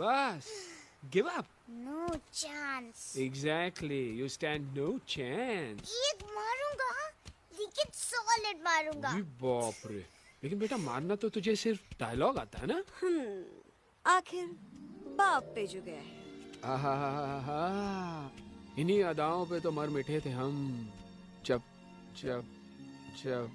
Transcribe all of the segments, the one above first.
बस give up. No chance. Exactly, you stand no chance. एक मारूंगा लेकिन सॉलिड मारूंगा। अरे बाप रे, लेकिन बेटा मारना तो तुझे सिर्फ डायलॉग आता है ना? आखिर बाप पे जो गया है। आहा, इन्हीं अदाओं पे तो मर मिटे थे हम जब जब जब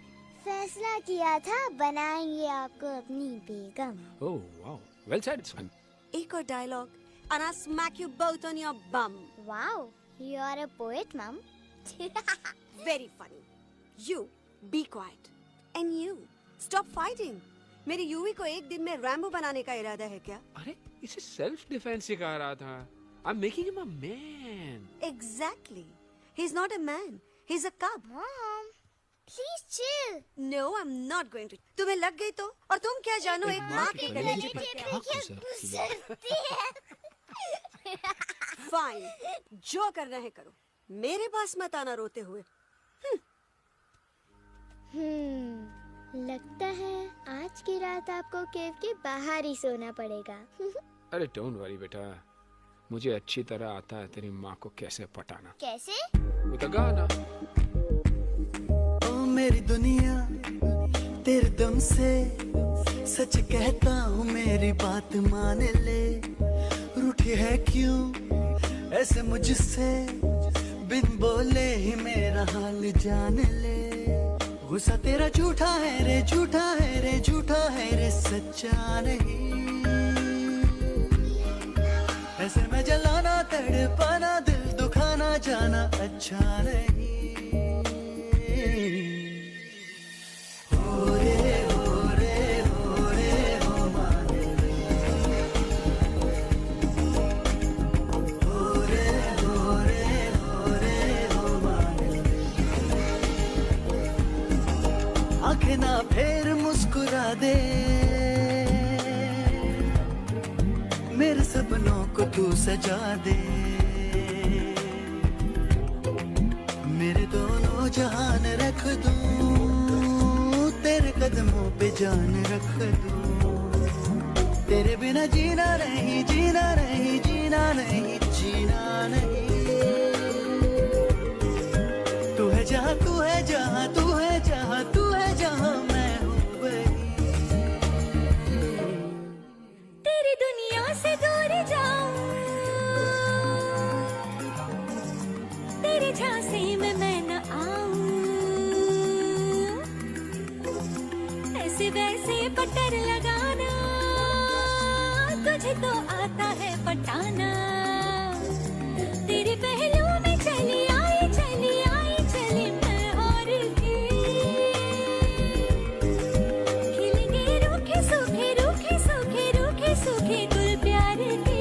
फैसला किया था बनाएंगे आपको अपनी बेगम। Oh wow, well said, it's fun. एक और dialogue and I'll smack you both on your bum. Wow, you are a poet, mom. Very funny. You be quiet and you stop fighting. मेरी यूवी को एक दिन में Rambo बनाने का इरादा है क्या? अरे इसे सेल्फ डिफेंस सिखा रहा था। I'm making him a man. Exactly. He's not a man. He's a cub. Mom, please chill. No, I'm not going to. तुम्हें लग गई तो? और तुम क्या जानो एक माँ के कलेजे पर क्या? गुजरती है। Fine. जो करना है करो। मेरे पास मत आना रोते हुए। लगता है आज की रात आपको केव के बाहर ही सोना पड़ेगा। अरे डोंट वरी बेटा, मुझे अच्छी तरह आता है तेरी माँ को कैसे पटाना। कैसे? with a गाना। ओ मेरी दुनिया तेरे दम से सच कहता हूँ, मेरी बात मान ले। रूठी है क्यों ऐसे मुझसे, बिन बोले ही मेरा हाल जान ले। गुस्सा तेरा झूठा है रे, झूठा है रे, झूठा है रे, सच्चा नहीं। ऐसे में जलाना तड़पाना, दिल दुखाना जाना अच्छा नहीं। हो रे हो रे हो रे हो माने रे, हो रे हो रे हो रे हो माने रे। आंखें ना फेर मुस्कुरा दे, मेरे सपनों को तू सजा दे। मेरे दोनों जहान रख दूं, तेरे कदमों पे जान रख दूं। तेरे बिना जीना नहीं, जीना नहीं, जीना नहीं, जीना नहीं। तू है जहाँ, तू है जहाँ, तू है जहाँ, तू है जहाँ, मैं हूँ वही। तेरी दुनिया से दूर जाऊं, तेरी झांसी में मैं न आऊं। ऐसे वैसे पट्टर लगाना, तुझे तो आता है पटाना। तेरे पहलू में चली आई, चली आई, चली मैं और भी। खिलेंगे रूखे सूखे, रूखे सूखे, रूखे सूखे गुल प्यार के।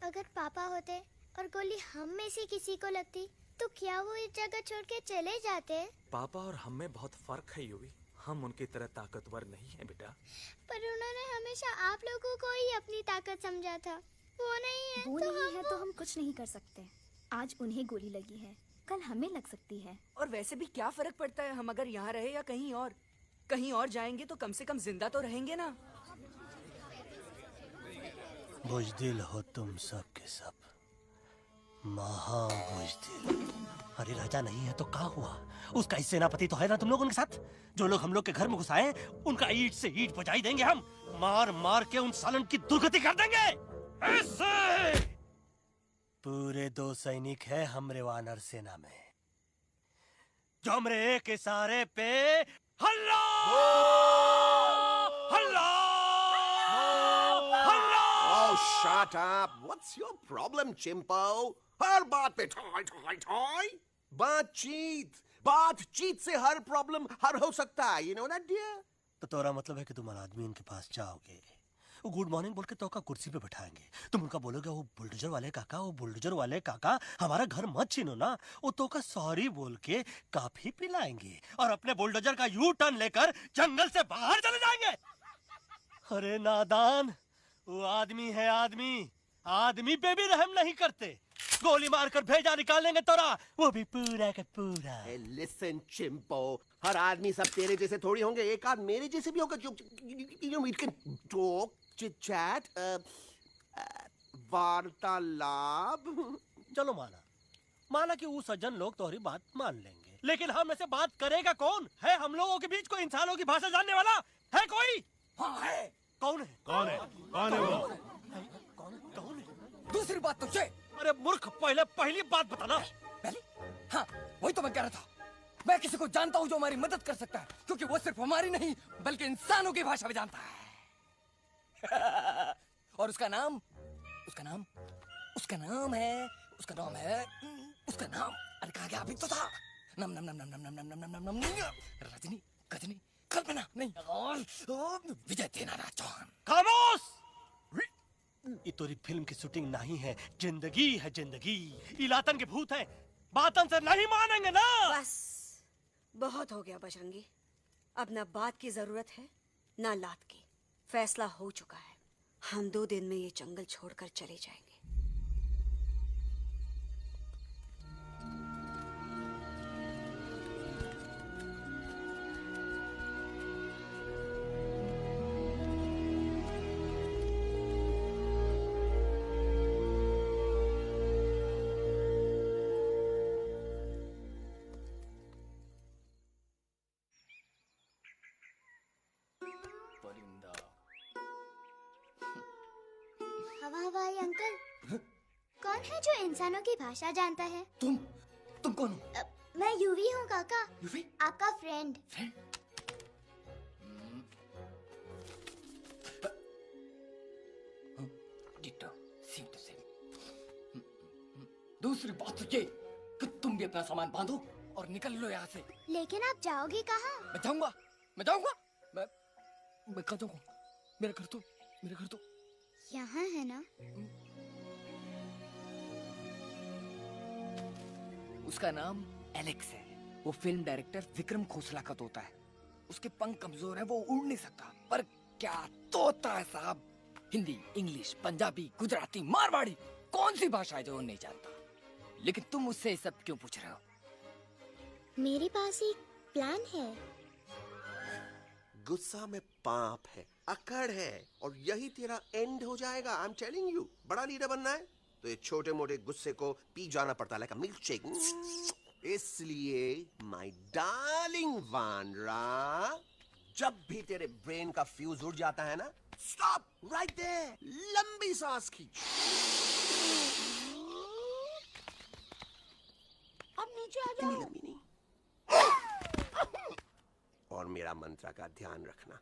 अगर पापा होते और गोली हम में से किसी को लगती तो क्या वो इस जगह छोड़ के चले जाते? पापा और हम में बहुत फर्क है यूवी। हम उनकी तरह ताकतवर नहीं है बेटा। पर उन्होंने हमेशा आप लोगों को ही अपनी ताकत समझा था। वो नहीं है वो तो नहीं है तो हम कुछ नहीं कर सकते। आज उन्हें गोली लगी है, कल हमें लग सकती है। और वैसे भी क्या फर्क पड़ता है हम अगर यहाँ रहे या कहीं और? कहीं और जाएंगे तो कम से कम जिंदा तो रहेंगे ना। बुज़दिल हो तुम सब के सब, महाबुज़दिल। अरे राजा नहीं है तो क्या हुआ? उसका ही सेनापति तो है ना तुम लोगों के साथ। जो लोग हम लोग के घर में घुसाए उनका ईंट से ईंट बजाई देंगे हम। मार मार के उन सालन की दुर्गति कर देंगे ऐसे। पूरे 2 सैनिक है हमरे वानर सेना में जो हमरे एक इशारे पे हल्ला हल्ला हल्ला। Oh, shut up! What's your problem, चिंपो? हर बात पे ठॉय ठॉय ठॉय। बातचीत से हर प्रॉब्लम हल हो सकता है, you know that dear? तो तोरा मतलब है कि तुम आदमी इनके पास जाओगे, वो गुड मॉर्निंग बोल के तो का कुर्सी पे बैठाएंगे, तुम उनका बोलोगे वो बुलडोजर वाले काका हमारा घर मत छीनो ना, वो तो का सॉरी बोल के काफी पिलाएंगे और अपने बुलडोजर का यू टर्न लेकर जंगल से बाहर चले जाएंगे। अरे नादान, वो आदमी है आदमी पे भी रहम नहीं करते। गोली मारकर भेजा निकाल लेंगे तोरा, वो भी पूरा का पूरा। Hey, listen, चिंपो, हर आदमी सब तेरे जैसे थोड़ी होंगे, एक आध मेरे जैसे भी होगा जो we can talk, chit chat, वार्तालाप। चलो माना कि वो सज्जन लोग तुम्हारी बात मान लेंगे, लेकिन हम ऐसे बात करेगा कौन? है हम लोगों के बीच कोई इंसानों की भाषा जानने वाला है कोई? हाँ है। कौन है वो? दूसरी बात तुझे। अरे मूर्ख, पहली बात बताना। पहली? हाँ, वही तो मैं कह रहा था। मैं किसी को जानता हूँ जो हमारी मदद कर सकता है, क्योंकि वो सिर्फ हमारी नहीं बल्कि इंसानों की भाषा भी जानता है। और उसका नाम है अरे कहा गया अभी तो था। नम रजनी गजनी कल्पना नहीं और विजय देनाराज चौहान। खामोश! ये तोरी फिल्म की शूटिंग नहीं है, जिंदगी है जिंदगी। इलातन के भूत है, बातन से नहीं मानेंगे ना। बस बहुत हो गया बजरंगी, अब ना बात की जरूरत है ना लात की। फैसला हो चुका है, हम 2 दिन में ये जंगल छोड़कर चले जाएंगे। हवाई अंकल, कौन है जो इंसानों की भाषा जानता है? तुम कौन हो? मैं यूवी हूँ काका। यूवी? आपका फ्रेंड। दूसरी बात तो ये कि तुम भी अपना सामान बांधो और निकल लो यहाँ से। लेकिन आप जाओगे कहाँ? मैं जाऊंगा मैं कहाँ जाऊंगा? मेरा घर तो यहाँ है ना? उसका नाम एलेक्स है। वो फिल्म डायरेक्टर विक्रम खोसला का तोता है। उसके पंख कमजोर है, वो उड़ नहीं सकता, पर क्या तोता है साहब। हिंदी, इंग्लिश, पंजाबी, गुजराती, मारवाड़ी, कौन सी भाषा है जो वो नहीं जानता? लेकिन तुम उससे सब क्यों पूछ रहे हो? मेरे पास एक प्लान है। गुस्सा में पाप है, अकड़ है, और यही तेरा एंड हो जाएगा। आई एम टेलिंग यू। बड़ा लीडर बनना है तो ये छोटे मोटे गुस्से को पी जाना पड़ता है, लाइक अ मिल्क शेक। इसलिए माय डार्लिंग वानरा, जब भी तेरे ब्रेन का फ्यूज उड़ जाता है ना, स्टॉप राइट देयर, लंबी सांस खींच, अब नीचे आ जाओ। लंबी नहीं, और मेरा मंत्र का ध्यान रखना।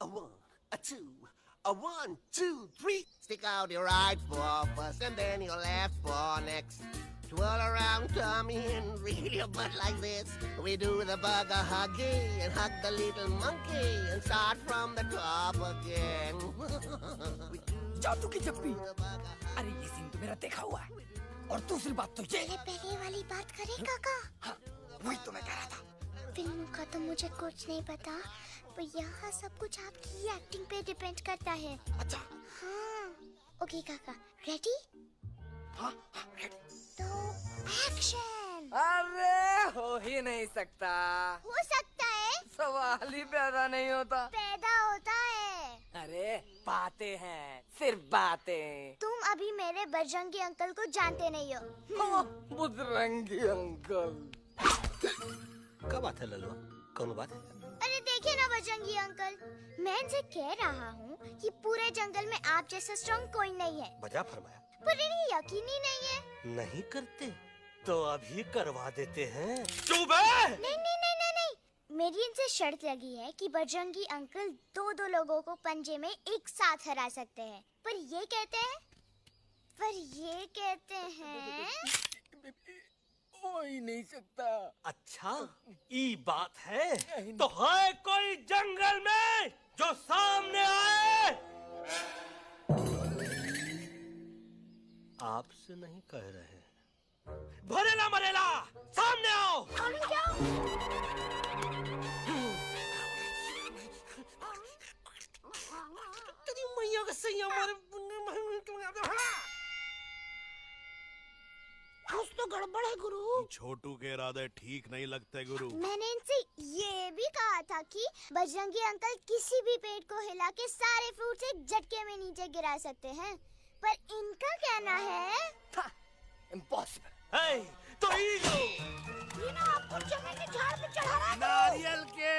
A 1, a 2, a 1, 2, 3. Stick out your right paw first and then your left paw next. Twirl around tummy and reel your butt like this. We do the bugger huggy and hug the little monkey and start from the top again. जादू की जप्पी। अरे ये scene तो मेरा देखा हुआ है। और दूसरी बात तो ये, पहले वाली बात करें काका। हाँ, वही तो मैं कह रहा था। फिल्मों का तो मुझे कुछ नहीं पता, पर यहाँ सब कुछ आपकी एक्टिंग पे डिपेंड करता है। अच्छा। हाँ। ओके काका, रेडी? हाँ, रेडी। तो एक्शन। अरे हो ही नहीं सकता। हो सकता है। सवाल ही पैदा नहीं होता। पैदा होता है। अरे बातें हैं, सिर्फ बातें। तुम अभी मेरे बजरंगी अंकल को जानते नहीं हो। बजरंगी अंकल। क्या बात है लल्लू? कौन बात है? अरे देखिए ना बजरंगी अंकल, मैं इनसे कह रहा हूँ कि पूरे जंगल में आप जैसा स्ट्रॉन्ग कोई नहीं है। बजा फरमाया। पर इन्हें यकीन ही नहीं है। नहीं करते तो अभी करवा देते हैं। चुप है। नहीं नहीं नहीं नहीं नहीं, मेरी इनसे शर्त लगी है कि बजरंगी अंकल दो लोगों को पंजे में एक साथ हरा सकते हैं। पर ये कहते हैं हो ही नहीं सकता। अच्छा ये बात है तो है कोई जंगल में जो सामने आए? आपसे नहीं कह रहे, भरेला मरेला सामने आओ। तेरी मैया का सही हमारे कुछ तो गड़बड़ है गुरु। छोटू के इरादे ठीक नहीं लगते गुरु। मैंने इनसे ये भी कहा था कि बजरंगी अंकल किसी भी पेड़ को हिला के सारे फ्रूट्स एक झटके में नीचे गिरा सकते हैं, पर इनका कहना है इम्पॉसिबल। है तो ये ना आपको चने के झाड़ पे चढ़ा रहा है। नारियल के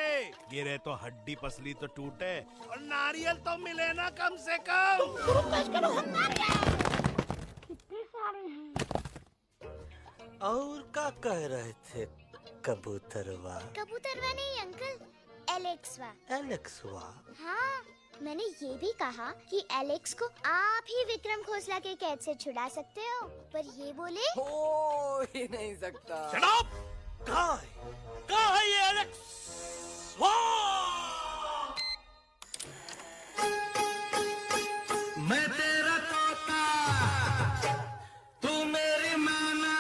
गिरे तो हड्डी पसली तो टूटे और नारियल तो मिले ना कम से कम। और क्या कह रहे थे कबूतरवा? कबूतरवा नहीं अंकल, एलेक्सवा। एलेक्सवा? हाँ, मैंने ये भी कहा कि एलेक्स को आप ही विक्रम खोसला के कैद से छुड़ा सकते हो, पर ये बोले हो ही नहीं सकता। Shut up! कहाँ है ये एलेक्स? मैं तेरा तोता, तू मेरी मैना।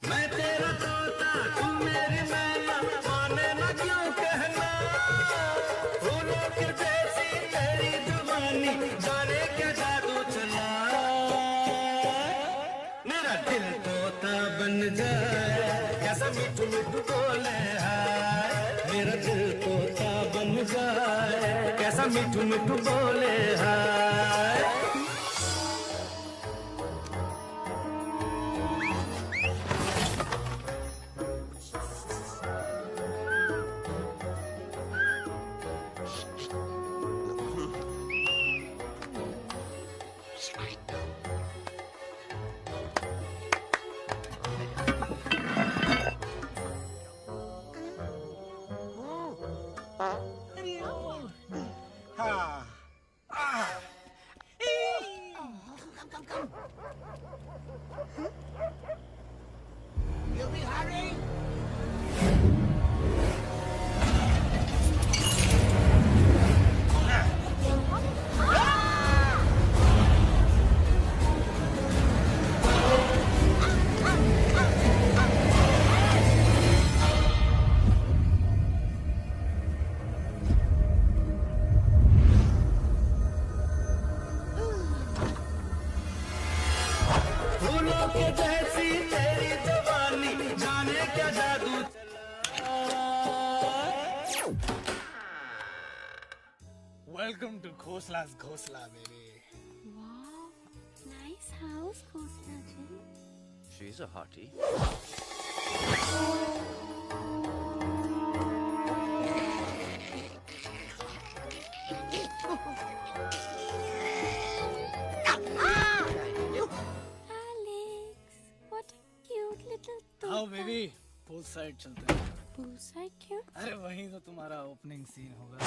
मैं तेरा तोता, तू मेरी मैना। माने ना क्यों कहना, फूलों के जैसी तेरी जुबानी, जाने क्या जादू चला। मेरा दिल तोता बन जाए, कैसा मिठू मिठू बोले हाय। मेरा दिल तोता बन जाए, कैसा मिठू मिठू बोले हाय। फूलों के जैसी तेरी जवानी, जाने क्या जादू Welcome to Khosla's Khosla, baby. Wow, nice house, Khosla ji. She's a hottie. Alex, what a cute little toy. आओ बेबी, पूल साइड चलते हैं। Pool side क्यों? अरे वहीं तो तुम्हारा ओपनिंग सीन होगा।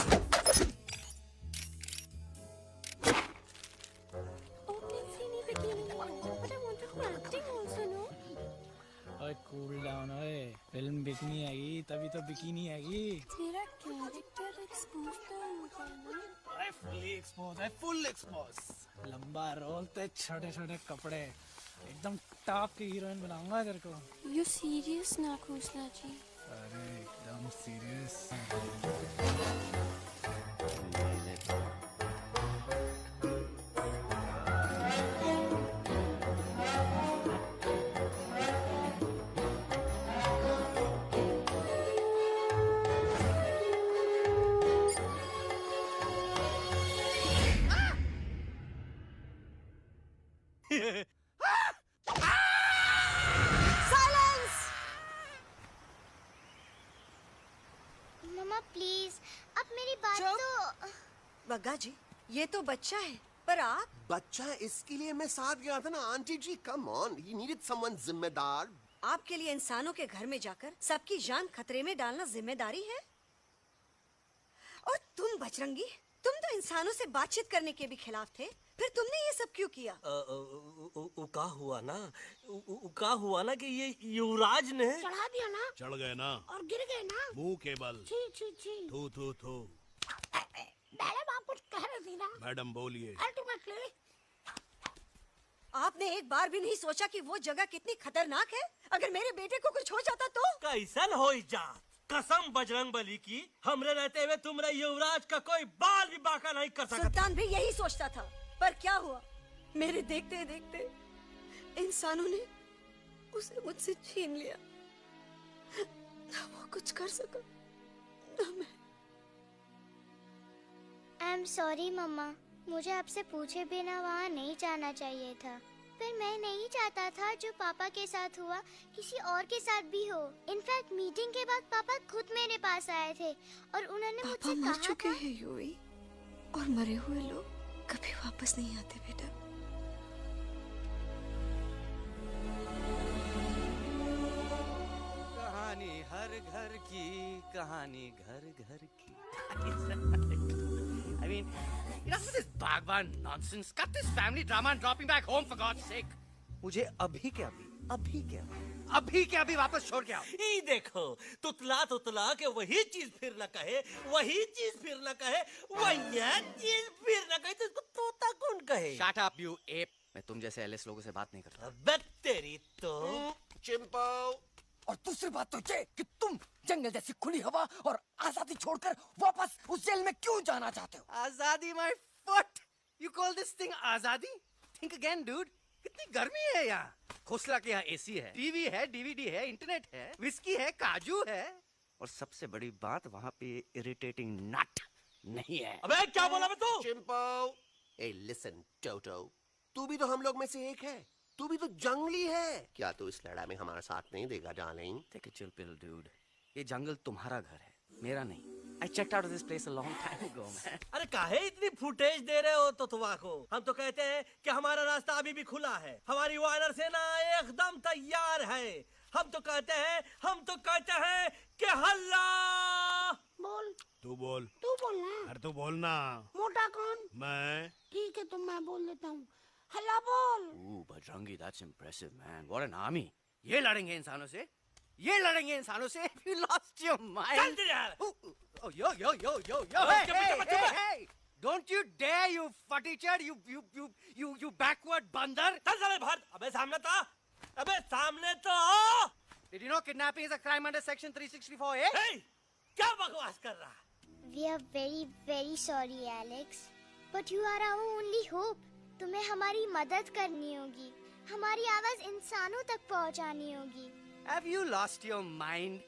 Opening scene ही bikini में है, but I want to do acting also, no? ओए कूल डाउन ओए, फिल्म बिकनी आएगी तभी तो बिकिनी आएगी। तेरा कैरेक्टर एक्सपोज तो होगा ना? ओए फुली एक्सपोज है, फुल एक्सपोज। लंबा रोल ते छोटे छोटे कपड़े, एकदम टॉप की हीरोइन बनाऊंगा तेरे को। यू सीरियस ना खोसला जी? अरे एकदम सीरियस। मम्मा प्लीज, अब मेरी बात तो। बग्गा जी, ये तो बच्चा है, पर आप? बच्चा इसके लिए मैं साथ गया था ना aunty ji. Come on, he needed someone जिम्मेदार। आपके लिए इंसानों के घर में जाकर सबकी जान खतरे में डालना जिम्मेदारी है? और तुम बजरंगी, तुम तो इंसानों से बातचीत करने के भी खिलाफ थे, फिर तुमने ये सब क्यों किया? का हुआ ना कि ये युवराज ने चढ़ा दिया ना, चढ़ गए ना और गिर गए ना मुंह के बल। छी छी छी। थू थू थू। मैडम आप कुछ कह रही थी ना? मैडम बोलिए। अल्टीमेटली आपने एक बार भी नहीं सोचा कि वो जगह कितनी खतरनाक है? अगर मेरे बेटे को कुछ हो जाता तो? कैसन हो जा, कसम बजरंग बली की, हमरे रहते हुए तुमरे युवराज का कोई बाल भी बाका नहीं कर सकता। सुल्तान भी यही सोचता था, पर क्या हुआ? मेरे देखते देखते इंसानों ने उसे मुझसे छीन लिया। ना वो कुछ कर सका, ना मैं। आई एम सॉरी मम्मा, मुझे आपसे पूछे बिना वहाँ नहीं जाना चाहिए था। पर मैं नहीं चाहता था जो पापा के साथ हुआ किसी और के साथ भी हो। इनफैक्ट मीटिंग के बाद पापा खुद मेरे पास आए थे और उन्होंने मुझसे मर कहा चुके था। हैं यूवी, और मरे हुए लोग कभी वापस नहीं आते बेटा। कहानी हर घर की, कहानी घर घर की। I mean, enough with this Bhagwan nonsense. Cut this family drama and drop me back home for God's sake. मुझे अभी के अभी वापस छोड़ के आओ। ई देखो, तुतला के वही चीज फिर न कहे, वही चीज फिर न कहे, वही चीज फिर न कहे, तो इसको तोता कौन कहे? Shut up, you ape. मैं तुम जैसे एलिस लोगों से बात नहीं करता। अबे तेरी तो। चिंपो। और दूसरी बात तो ये कि तुम जंगल जैसी खुली हवा और आजादी छोड़कर वापस उस जेल में क्यों जाना चाहते हो? आजादी my foot. You call this thing आजादी? Think again, dude. कितनी गर्मी है यहाँ। खोसला के यहाँ एसी है, टीवी है, डीवीडी है, इंटरनेट है, विस्की है, काजू है, और सबसे बड़ी बात वहाँ पे इरिटेटिंग नट नहीं है। अबे क्या बोला मैं तू? चिंपो। ए लिसन टोटो, तू भी तो हम लोग में से एक है। तू भी तो जंगली है। क्या तू इस लड़ाई में हमारा साथ नहीं देगा darling? Take a chill pill, dude. ये जंगल तुम्हारा घर है, मेरा नहीं। I checked out of this place a long time ago, man. अरे काहे इतनी फुटेज दे रहे हो तो तुवा को? हम तो कहते हैं कि हमारा रास्ता अभी भी खुला है, हमारी वानर सेना एकदम तैयार है। हम तो कहते हैं कि हल्ला। बोल। तू बोल। तू बोलना। अरे तू बोलना। मोटा कौन? मैं। ठीक है तो मैं बोल देता हूँ। हल्ला बोल। Ooh, Bajrangi, that's impressive, man. What an army. ये लड़ेंगे इंसानों से? ये लड़ेंगे इंसानों से? You lost your mind. चल दे यार। Oh, yo. Hey. Don't you dare, you futichard, you backward बंदर. चल साले बाहर। अबे सामने तो आओ। Did you know kidnapping is a crime under section 364A? Hey, क्या बकवास कर रहा है? We are very very sorry, Alex. But you are our only hope. तुम्हें हमारी मदद करनी होगी, हमारी आवाज इंसानों तक पहुंचानी होगी। Have you lost your mind?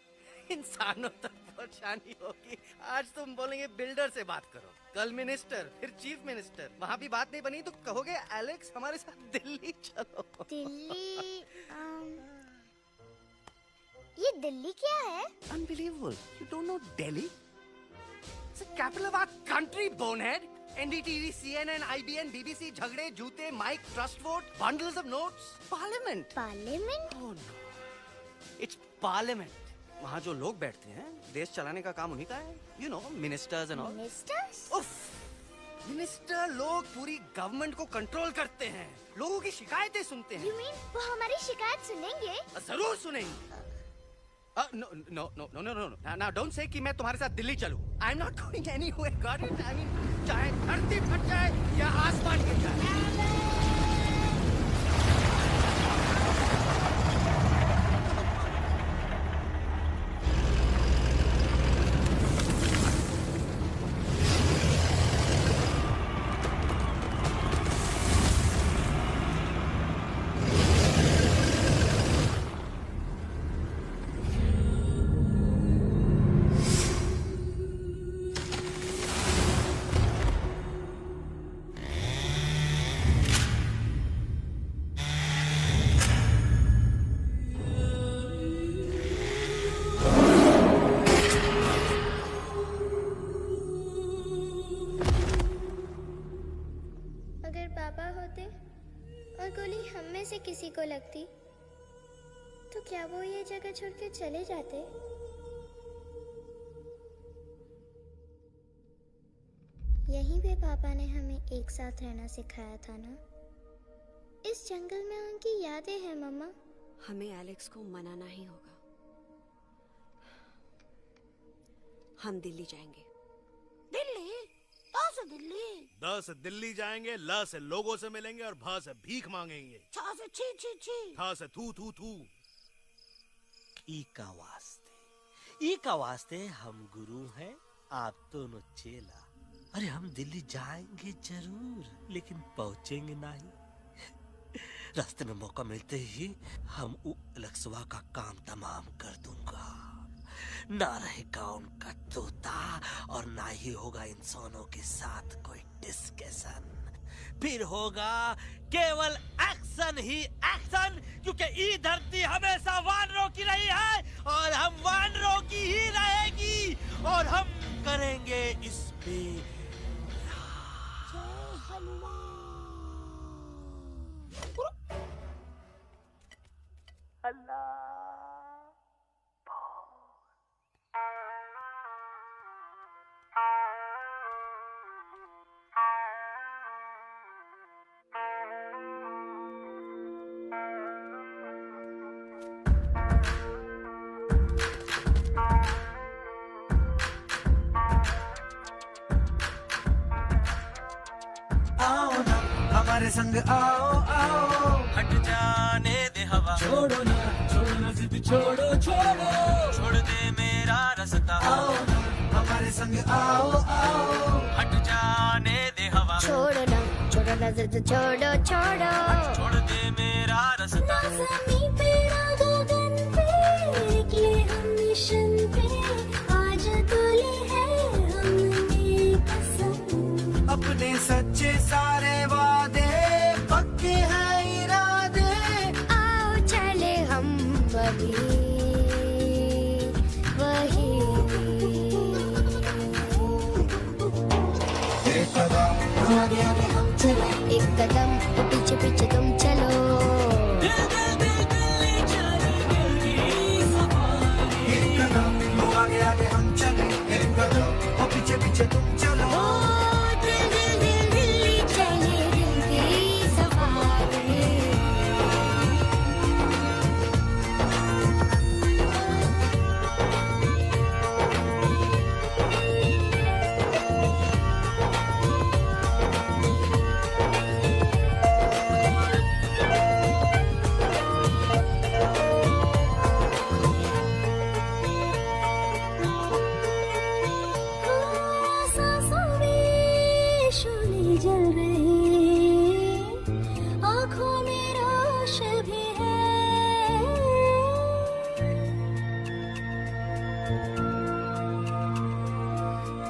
इंसानों तक पहुंचानी होगी। आज तुम बोलेंगे बिल्डर से बात करो, कल मिनिस्टर, फिर चीफ मिनिस्टर। वहाँ भी बात नहीं बनी तो कहोगे एलेक्स हमारे साथ दिल्ली चलो। दिल्ली? ये दिल्ली क्या है? Unbelievable. You don't know Delhi? It's the capital of our country, bonehead. NDTV, CNN, IBN, BBC, झगड़े, जूते, mike, trust vote, bundles of notes. Parliament. Parliament? Oh no. It's Parliament. वहाँ जो लोग बैठते हैं, देश चलाने का काम उन्हीं का है। You know, ministers and all. Ministers? उफ, मिनिस्टर लोग पूरी गवर्नमेंट को कंट्रोल करते हैं, लोगों की शिकायतें सुनते हैं। You mean वो हमारी शिकायत सुनेंगे? जरूर सुनेंगे। No, no, no, no, no, no. Now don't say कि मैं तुम्हारे साथ दिल्ली चलूं. I'm not going anywhere. Got it? I mean, चाहे धरती फट जाए या आसमान गिर जाए। किसी को लगती तो क्या वो ये जगह छोड़कर चले जाते? यहीं पे पापा ने हमें एक साथ रहना सिखाया था ना। इस जंगल में उनकी यादें हैं मम्मा। हमें एलेक्स को मनाना ही होगा। हम दिल्ली जाएंगे। दिल्ली? कहाँ से दिल्ली? द से दिल्ली जाएंगे, ल से लोगों से मिलेंगे और भ से भीख मांगेंगे, छ से छी छी छी, थ से थू थू थू। ई का वास्ते हम गुरु हैं, आप दोनों चेला। अरे हम दिल्ली जाएंगे जरूर, लेकिन पहुंचेंगे नहीं। रास्ते में मौका मिलते ही हम लक्ष्वा का काम तमाम कर दूंगा। ना रहेगा उनका तोता और ना ही होगा इंसानों के साथ कोई डिस्कशन। फिर होगा केवल एक्शन ही एक्शन, क्योंकि ये धरती हमेशा वानरों की रही है और हम वानरों की ही रहेगी और हम करेंगे इस पे हमारे संग आओ आओ, हट जाने दे हवा, छोड़ो ना जिद छोड़ो छोड़ो, छोड़ दे मेरा रास्ता। आओ ना हमारे संग आओ आओ, हट जाने दे हवा, छोड़ो ना जिद छोड़ो छोड़ो, छोड़ दे मेरा रास्ता। ज़मीं पे ना गगन पे, निकले हम मिशन पे, आज तुले है हमने कसम। अपने सच्चे सारे वादे पक्के हैं इरादे, आओ चले हम वही वही। एक कदम आगे आगे हम चले, एक कदम पीछे पीछे तुम चलो। एक कदम आगे आगे हम चले, एक कदम और पीछे पीछे तुम चलो।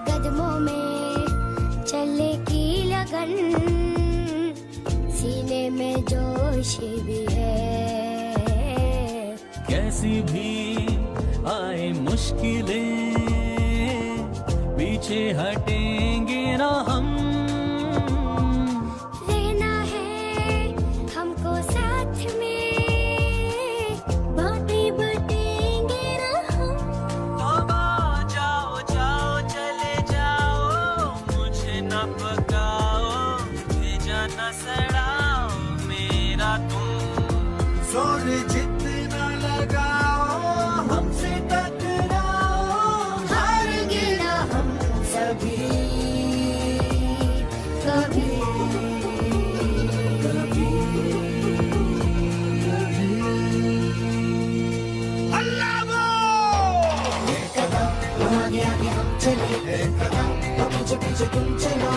कदमों में चले की लगन, सीने में जोश भी है। कैसी भी आए मुश्किलें, पीछे हटेंगे ना हम। रहना है हमको साथ में, बातें बटेंगे ना हम। जाओ जाओ चले जाओ, मुझे न पका जितना लगाओ हमसे टकराओ हारेंगे ना हम सभी कभी कभी अल्लाह एक कदम आगे आगे हम चले एक कदम पीछे पीछे तुम चलो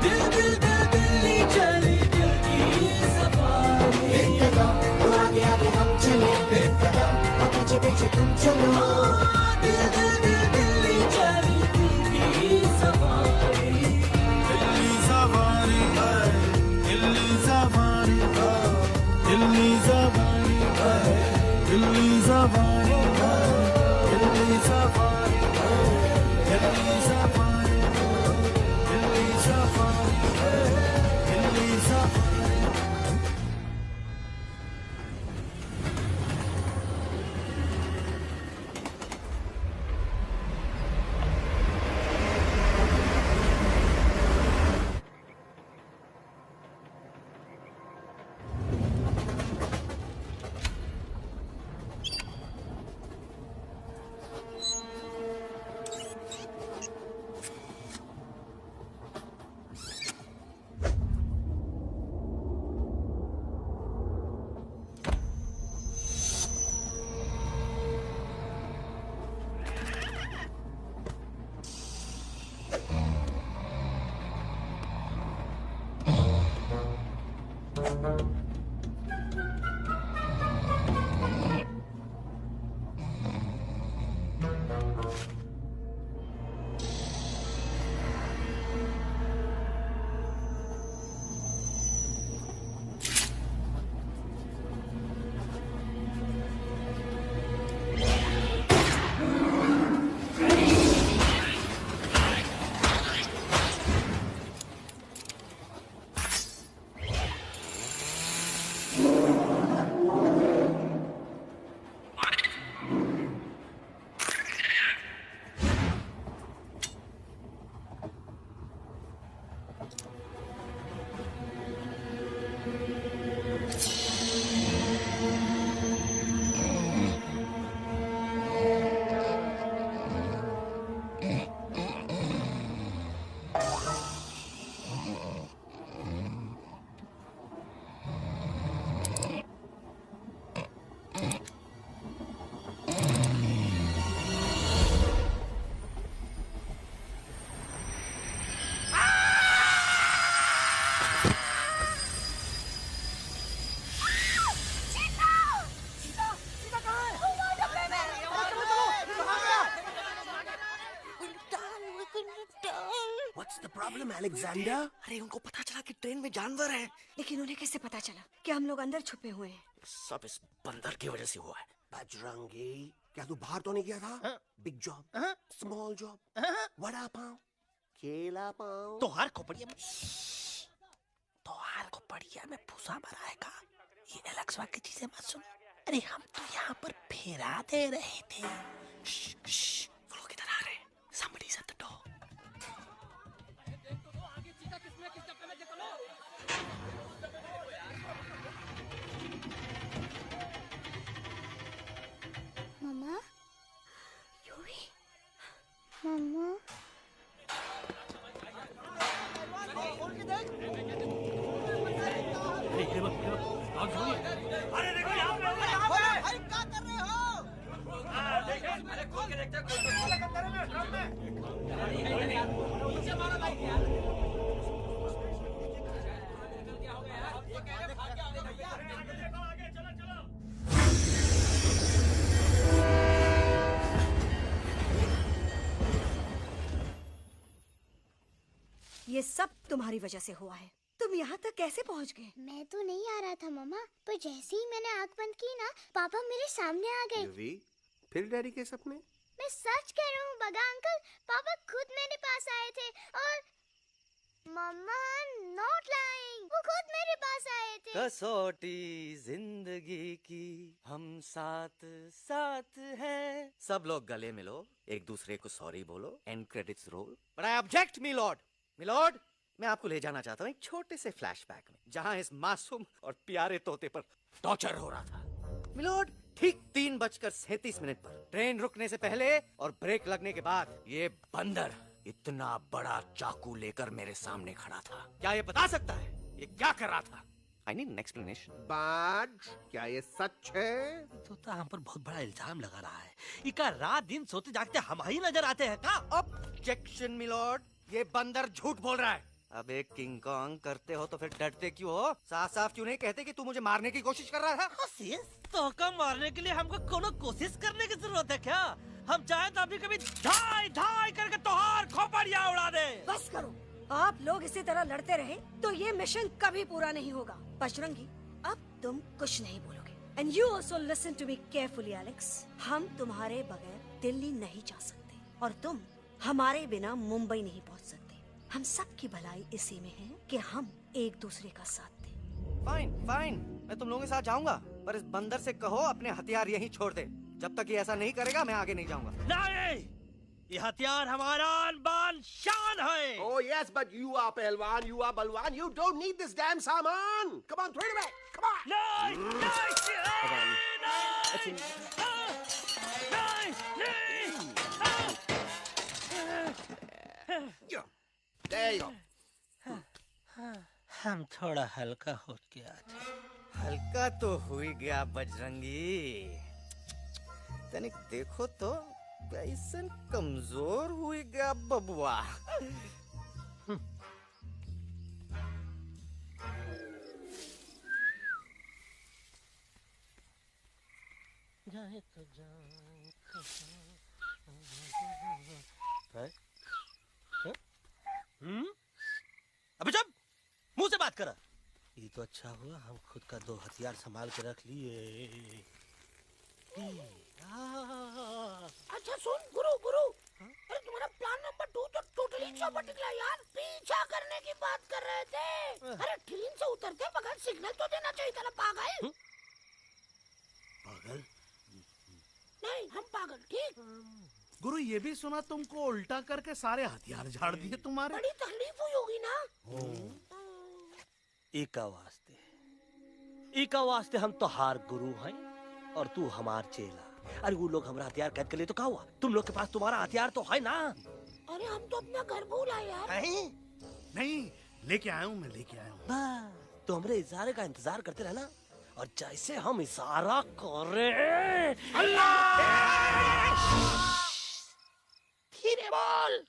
दिल दिल दिल दिल्ली चली दिल की सफारी एक कदम आगे आगे हम चले एक कदम पीछे पीछे तुम चलो दिल दिल दिल दिल्ली चली दिल की safari Delhi safari Delhi safari Delhi safari Delhi safari Delhi safari Delhi safari Delhi safari Delhi safari What's the problem, Alexander? अरे उनको पता चला कि ट्रेन में जानवर है। लेकिन उन्हें कैसे पता चला कि हम लोग अंदर छुपे हुए हैं? सब इस बंदर की वजह से हुआ है। बजरंगी, क्या तू बाहर तो नहीं गया था? Big job, small job, vada pav, केला पाव। तोहार खोपड़िया में भूसा भरा है का? ये एलेक्स की चीजें मत सुन। अरे हम तो यहाँ पर फेरा दे रहे थे। वो लोग इधर आ रहे हैं। Somebody's at the door. Mumma, Yuvi, mumma. अरे देखो यहाँ पे भाई क्या कर रहे हो? देखो अरे खोल के देखते ये सब तुम्हारी वजह से हुआ है। तुम यहाँ तक कैसे पहुँच गए? मैं तो नहीं आ रहा था मम्मा, पर जैसे ही मैंने आँख बंद की ना, पापा मेरे सामने आ गए। यूवी, फिर डैडी के सपने? मैं सच कह रहा हूँ बगा अंकल, पापा खुद मेरे पास आए थे और मम्मा नॉट लाइंग, वो खुद मेरे पास आए थे। कसौटी जिंदगी की हम साथ साथ हैं। सब लोग गले मिलो, एक दूसरे को सॉरी बोलो, and credits roll. But I object milord. Milord, मैं आपको ले जाना चाहता हूँ एक छोटे से फ्लैशबैक में, जहाँ इस मासूम और प्यारे तोते पर टॉर्चर हो रहा था। मिलोड, ठीक 3:37 पर ट्रेन रुकने से पहले और ब्रेक लगने के बाद ये बंदर इतना बड़ा चाकू लेकर मेरे सामने खड़ा था। क्या ये बता सकता है ये क्या कर रहा था? I need an explanation. बाज, क्या ये सच है? तो हम पर बहुत बड़ा इल्जाम लगा रहा है। इका रात दिन सोते जागते हम ही नजर आते हैं का? ऑब्जेक्शन मिलोड, ये बंदर झूठ बोल रहा है। अब एक किंग कॉन्ग करते हो तो फिर डरते क्यों हो? साफ साफ क्यों नहीं कहते कि तू मुझे मारने की कोशिश कर रहा है? तो का मारने के लिए हमको कोनो कोशिश करने की जरूरत है क्या? हम चाहे तो अभी कभी धाई धाई करके तोहार खोपड़िया उड़ा दे। बस करो, आप लोग इसी तरह लड़ते रहे तो ये मिशन कभी पूरा नहीं होगा। बजरंगी, अब तुम कुछ नहीं बोलोगे। And you also listen to me carefully Alex. हम तुम्हारे बगैर दिल्ली नहीं जा सकते और तुम हमारे बिना मुंबई नहीं पहुंच सकते। हम सब की भलाई इसी में है कि हम एक दूसरे का साथ दें। फाइन फाइन, मैं तुम लोगों के साथ जाऊंगा, पर इस बंदर से कहो अपने हथियार यहीं छोड़ दे। जब तक ये ऐसा नहीं करेगा मैं आगे नहीं जाऊंगा। नहीं, ये हथियार हमारा बान शान है। Oh yes, but you are पहलवान, you are बलवान, you don't need this damn सामान. Come on, throw it away. Come on. There you go. हम थोड़ा हल्का हो गया था। हल्का तो हो ही गया बजरंगी। तनिक देखो तो कैसन कमजोर हुई गया बबुआ। जाए तो अबे जब मुंह से बात करा। ये तो अच्छा हुआ हम खुद का 2 हथियार संभाल के रख लिए। अच्छा सुन गुरु गुरु, अरे तुम्हारा प्लान नंबर 2 तो टोटली चौपट निकला यार। पीछा करने की बात कर रहे थे। अरे ट्रेन से उतरते बगैर सिग्नल तो देना चाहिए था ना पागल। पागल? नहीं हम पागल, ठीक। गुरु ये भी सुना तुमको उल्टा करके सारे हथियार झाड़ दिए तुम्हारे। बड़ी तकलीफ हुई होगी ना। एका वास्ते हम तो हार गुरु हैं और तू हमार चेला। अरे वो लोग हमारा हथियार कैद कर लिए तो क्या हुआ? तुम लोग के पास तुम्हारा हथियार तो है ना। अरे हम तो अपना घर भूल आए यार। नहीं लेके आया हूँ, मैं लेके आया हूँ। तो हमारे इशारे का इंतजार करते रहना और जैसे हम इशारा करें धीरे बोल।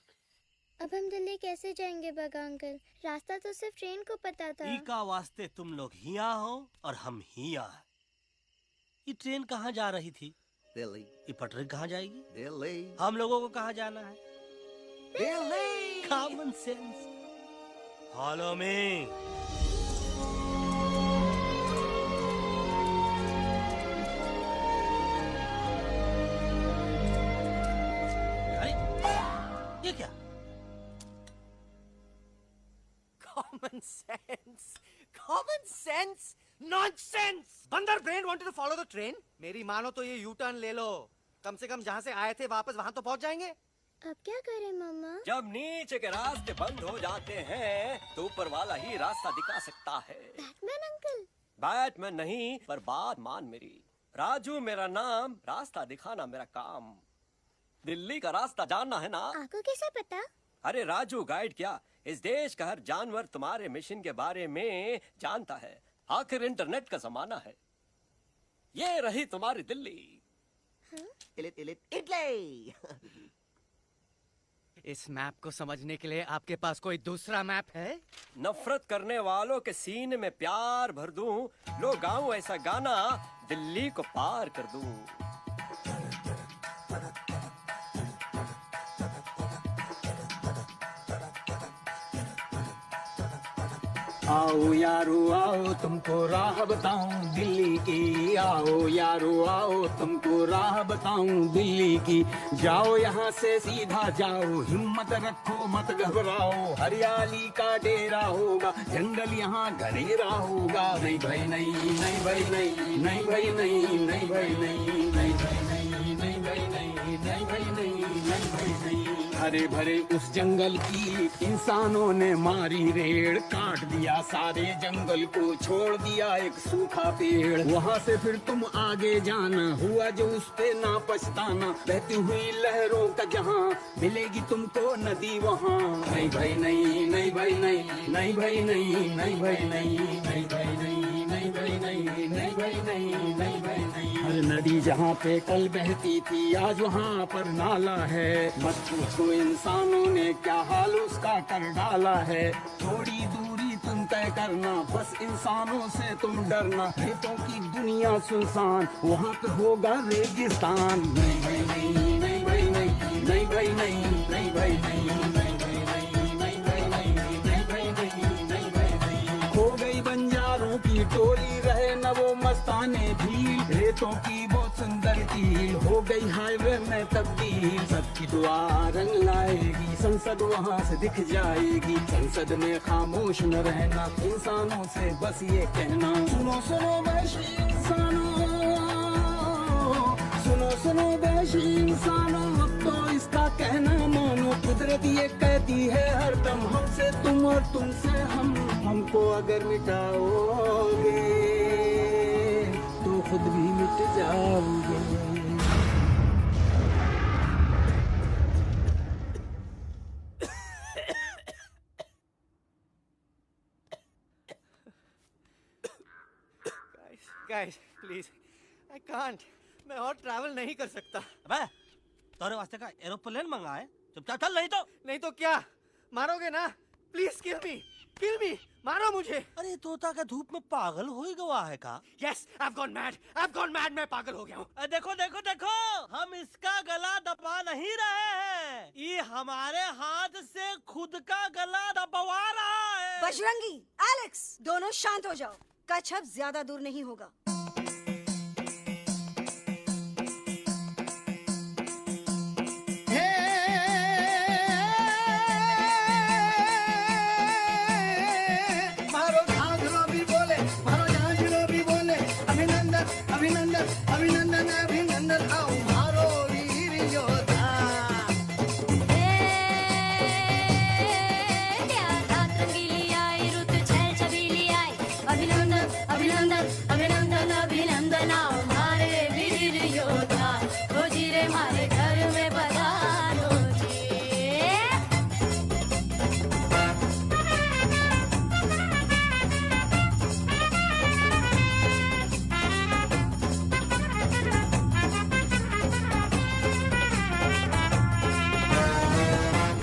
अब हम दिल्ली कैसे जाएंगे बगा अंकल? रास्ता तो सिर्फ ट्रेन को पता था। इका वास्ते तुम लोग हिया हो और हम हिया। ये ट्रेन कहाँ जा रही थी? दिल्ली। ये पटरी कहाँ जाएगी? दिल्ली। हम लोगों को कहाँ जाना है? Delhi. Common sense. Follow me. ये क्या? Common sense, common sense, nonsense. बंदर brain wanted to follow the train. मेरी मानो तो ये यू टर्न ले लो। कम से कम जहाँ से आए थे वापस वहाँ तो पहुँच जाएंगे। अब क्या करें मामा? जब नीचे के रास्ते बंद हो जाते हैं तो ऊपर वाला ही रास्ता दिखा सकता है। Batman uncle? बैटमैन नहीं, पर बात मान मेरी। राजू मेरा नाम, रास्ता दिखाना मेरा काम। दिल्ली का रास्ता जानना है ना? आपको कैसे पता? अरे राजू गाइड क्या, इस देश का हर जानवर तुम्हारे मिशन के बारे में जानता है। आखिर इंटरनेट का जमाना है। ये रही तुम्हारी दिल्ली। इटली। इस मैप को समझने के लिए आपके पास कोई दूसरा मैप है? नफरत करने वालों के सीने में प्यार भर दूं, लो गाऊं ऐसा गाना, दिल्ली को पार कर दूं। आओ यारो आओ तुमको राह बताऊं दिल्ली की। आओ यारो आओ तुमको राह बताऊं दिल्ली की। जाओ यहाँ से सीधा जाओ, हिम्मत रखो मत घबराओ। हरियाली का डेरा होगा, जंगल यहाँ घनेरा होगा। नहीं भाई नहीं, नहीं भाई नहीं, नहीं भाई नहीं, नहीं भाई नहीं, नहीं भाई नहीं। नहीं नहीं भाई नहीं नहीं भाई नहीं नहीं भाई नहीं। हरे भरे उस जंगल की इंसानों ने मारी रेड़, काट दिया सारे जंगल को, छोड़ दिया एक सूखा पेड़। वहाँ से फिर तुम आगे जाना, हुआ जो उस पे ना पछताना। बहती हुई लहरों का जहाँ, मिलेगी तुमको नदी वहाँ। नहीं भाई नहीं नहीं भाई नहीं नहीं भाई नहीं नहीं भाई नहीं नहीं भाई नहीं नहीं भाई नहीं नहीं भाई नहीं नहीं भाई नहीं। हर नदी जहाँ पे कल बहती थी, आज वहाँ पर नाला है। मत पूछो इंसानों ने क्या हाल उसका कर डाला है। थोड़ी दूरी तुम तय करना, बस इंसानों से तुम डरना। खेतों की दुनिया सुनसान, वहाँ पे होगा रेगिस्तान। नहीं भाई नहीं नहीं भाई नहीं नहीं भाई नहीं नहीं भाई नहीं नहीं भाई नहीं नहीं भाई नहीं नहीं भाई नहीं नहीं भाई नहीं। हो गई बंजारों की टोली, रहे न वो मस्ताने भील। रेतों की बहुत सुंदर झील हो गई हाईवे में तब्दील। सबकी दुआ रंग लाएगी, संसद वहाँ से दिख जाएगी। संसद में खामोश न रहना, इंसानों से बस ये कहना। सुनो सुनो वैशी इंसानों, सुनो सुनो वैशी इंसानों, अब तो इसका कहना मानो। कुदरत ये कहती है हरदम, हमसे तुम और तुमसे हम। हमको अगर मिटाओगे तो खुद भी मिट जाओगे। Guys, please, I can't. मैं और ट्रैवल नहीं कर सकता। अबे, तोरे वास्ते का एरोप्लेन मंगाए, चुपचाप चल। नहीं तो क्या मारोगे ना? प्लीज किल मी, मारो मुझे। अरे तोता का धूप में पागल हो ही गया है का? Yes, I've gone mad, मैं पागल हो गया हूँ। देखो देखो देखो, हम इसका गला दबा नहीं रहे हैं, ये हमारे हाथ से खुद का गला दबवा रहा है। बजरंगी, एलेक्स, दोनों शांत हो जाओ। कच्छप ज्यादा दूर नहीं होगा। मारो झांझरो भी बोले, मारो झांझरो भी बोले, अभिनंदन अभिनंदन अभिनंदन अभिनंदन, आओ मारो वीर योद्धा। रात रंगीली आई, रुत छल छबीली आई, अभिनंदन अभिनंदन अभिनंदन अभिनंदन, आओ मारे वीर योद्धा। हो जी रे मारे घर में पधारो जी।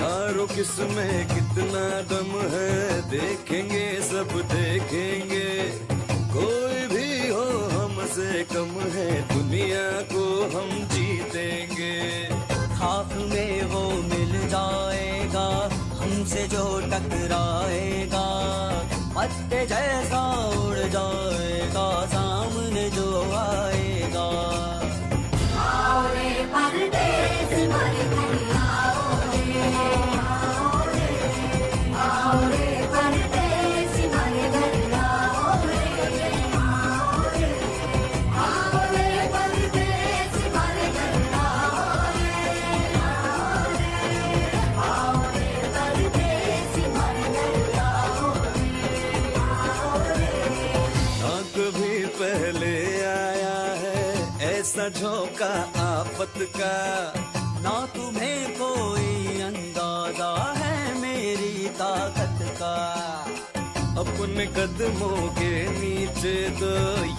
यारो किसमें कितना दम है, देखेंगे सब देखेंगे। कोई भी हो हमसे कम है, दुनिया को हम जीतेंगे। खाक में वो मिल जाएगा, हमसे जो टकराएगा। पत्ते जैसा उड़ जाएगा, सामने जो आएगा। आओ रे परदेस मारे घर आओ रे, आओ रे परदेस मारे घर आओ रे, आओ रे परदेस मारे घर आओ रे, आओ रे परदेस मारे घर आओ रे। ना कभी पहले आया है ऐसा झोंका आफत का, ना तुम्हें कोई अंदाजा है मेरी ताकत का। अपने कदमों के नीचे तो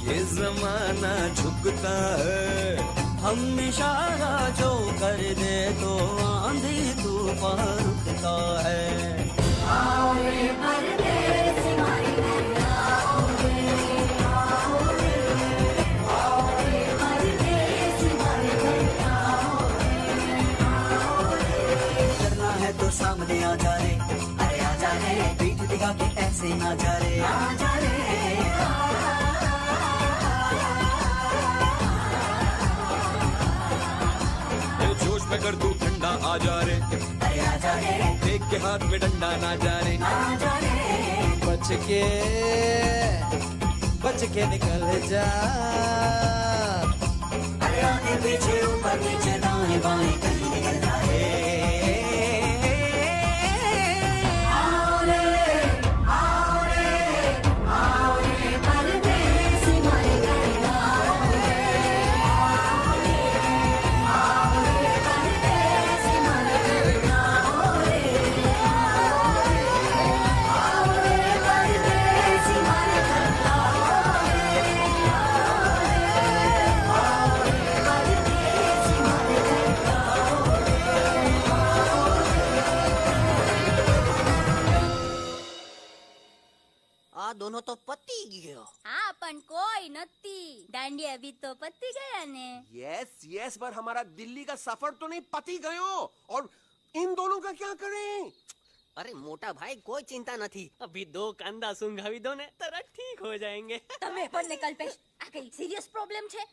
ये जमाना झुकता है। हम इशारा जो कर दे तो आंधी तूफान रुकता है। आओ रे परदेस मारे घर आओ रे, आओ रे, आओ रे परदेस मारे घर आओ रे, आओ रे। डरना है तो सामने आ जा रे, अरे आ जा रे, पीठ दिखा के ऐसे ना जा रे, आ जा रे। जोश में कर तू ठंडा आ जा रे, अरे आ जा रे, देख के हाथ में डंडा ना जा रे, आ जा रे। बच के निकल जा। अरे आगे पीछे ऊपर दाएं बाएं गली गलाए। आओ रे आओ रे आओ रे परदेसी मारे घर आओ रे आओ रे परदेसी मारे घर आओ रे आओ रे परदेसी मारे घर आओ रे આ દોનો તો પતી ગયો. હા પણ કોઈ નથી. દાંડી અભી તો પતી ગયા ને. यस यस पर हमारा दिल्ली का सफर तो नहीं पति गयो और इन दोनों का क्या करें? अरे मोटा भाई कोई चिंता नहीं, अभी 2 कांदा सूंघावी दो ने तरत ठीक हो जाएंगे. તમે પણ ને કલ્પેશ આ કઈ સિરિયસ પ્રોબ્લેમ છે?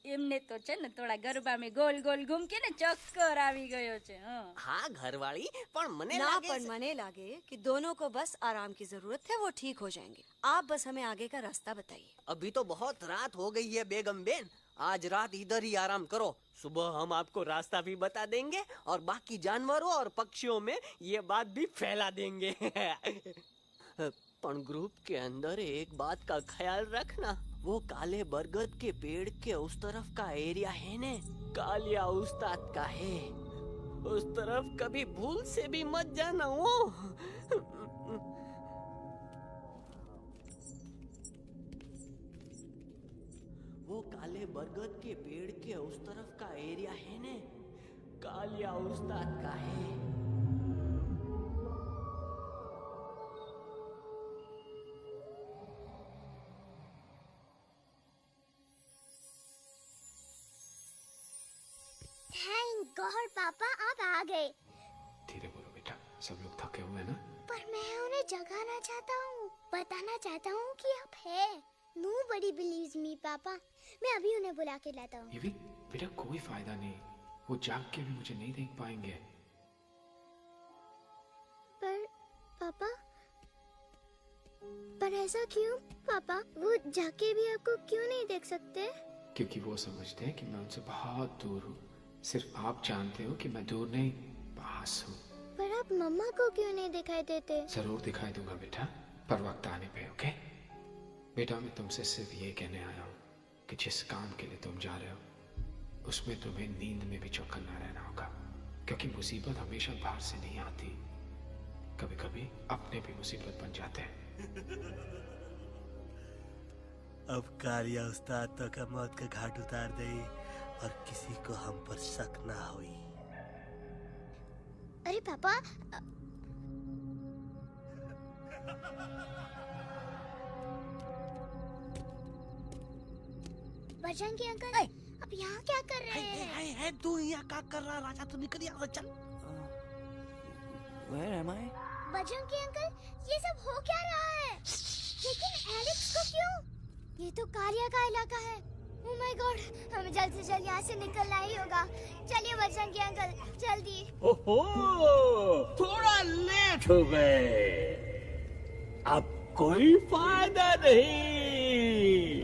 એમને તો છે ને થોડા ગરબામાં ગોલ ગોલ ઘૂમકે ને ચક્કર આવી ગયો છે. हाँ घरवाली पर मने ना लागे पर मने लागे कि दोनों को बस आराम की जरूरत है, वो ठीक हो जाएंगे. आप बस हमें आगे का रास्ता बताइए. अभी तो बहुत रात हो गई है बेगम बेन, आज रात इधर ही आराम करो, सुबह हम आपको रास्ता भी बता देंगे और बाकी जानवरों और पक्षियों में ये बात भी फैला देंगे. पर ग्रुप के अंदर एक बात का ख्याल रखना, वो काले बरगद के पेड़ के उस तरफ का एरिया है ने कालिया उस्ताद का है, उस तरफ कभी भूल से भी मत जाना. वो काले बरगद के पेड़ के उस तरफ का एरिया है ने कालिया उस्ताद का है. थैंक गॉड पापा आप आ गए. धीरे बोलो बेटा, सब लोग थके हुए हैं ना. पर मैं उन्हें जगाना चाहता हूँ, बताना चाहता हूँ कि आप है. Nobody believes me पापा. मैं अभी उन्हें बुला के लाता हूँ. ये भी बेटा कोई फायदा नहीं, वो जाग के भी मुझे नहीं देख पाएंगे. पर पापा, पर ऐसा क्यों पापा? वो जाके भी आपको क्यों नहीं देख सकते? क्योंकि वो समझते हैं कि मैं उनसे बहुत दूर हूँ. सिर्फ आप जानते हो कि मैं दूर नहीं, पास हूँ. पर आप मम्मा को क्यों नहीं दिखाई देते? जरूर दिखाई दूंगा बेटा, पर वक्त आने पे. ओके बेटा, मैं तुमसे सिर्फ ये कहने आया हूँ कि जिस काम के लिए तुम जा रहे हो उसमें तुम्हें नींद में भी चौकन्ना रहना होगा, क्योंकि मुसीबत हमेशा बाहर से नहीं आती, कभी कभी अपने भी मुसीबत बन जाते हैं. अब कालिया उस्ताद तो का मौत का घाट उतार दे और किसी को हम पर शक ना हुई. अरे पापा, बजरंगी अंकल अब यहाँ क्या कर रहे हैं? है तू यहाँ क्या कर रहा? राजा तू निकल यहाँ से, चल. Where am I? Bajrangi uncle, ये सब हो क्या रहा है? लेकिन एलेक्स को क्यों? ये तो कालिया का इलाका है. ओह माय गॉड, हमें जल्द से जल्द यहाँ से निकलना ही होगा. चलिए बजरंगी अंकल, जल्दी. ओहो, थोड़ा लेट हो गए, अब कोई फायदा नहीं.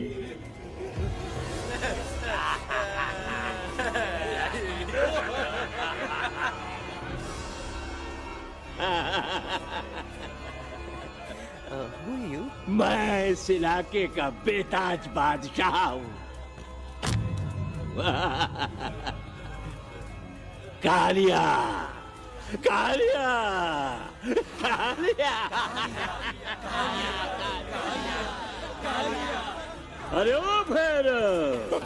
मैं इस इलाके का बेताज बादशाह हूँ. कालिया, कालिया, कालिया, अरे ओ भैरव.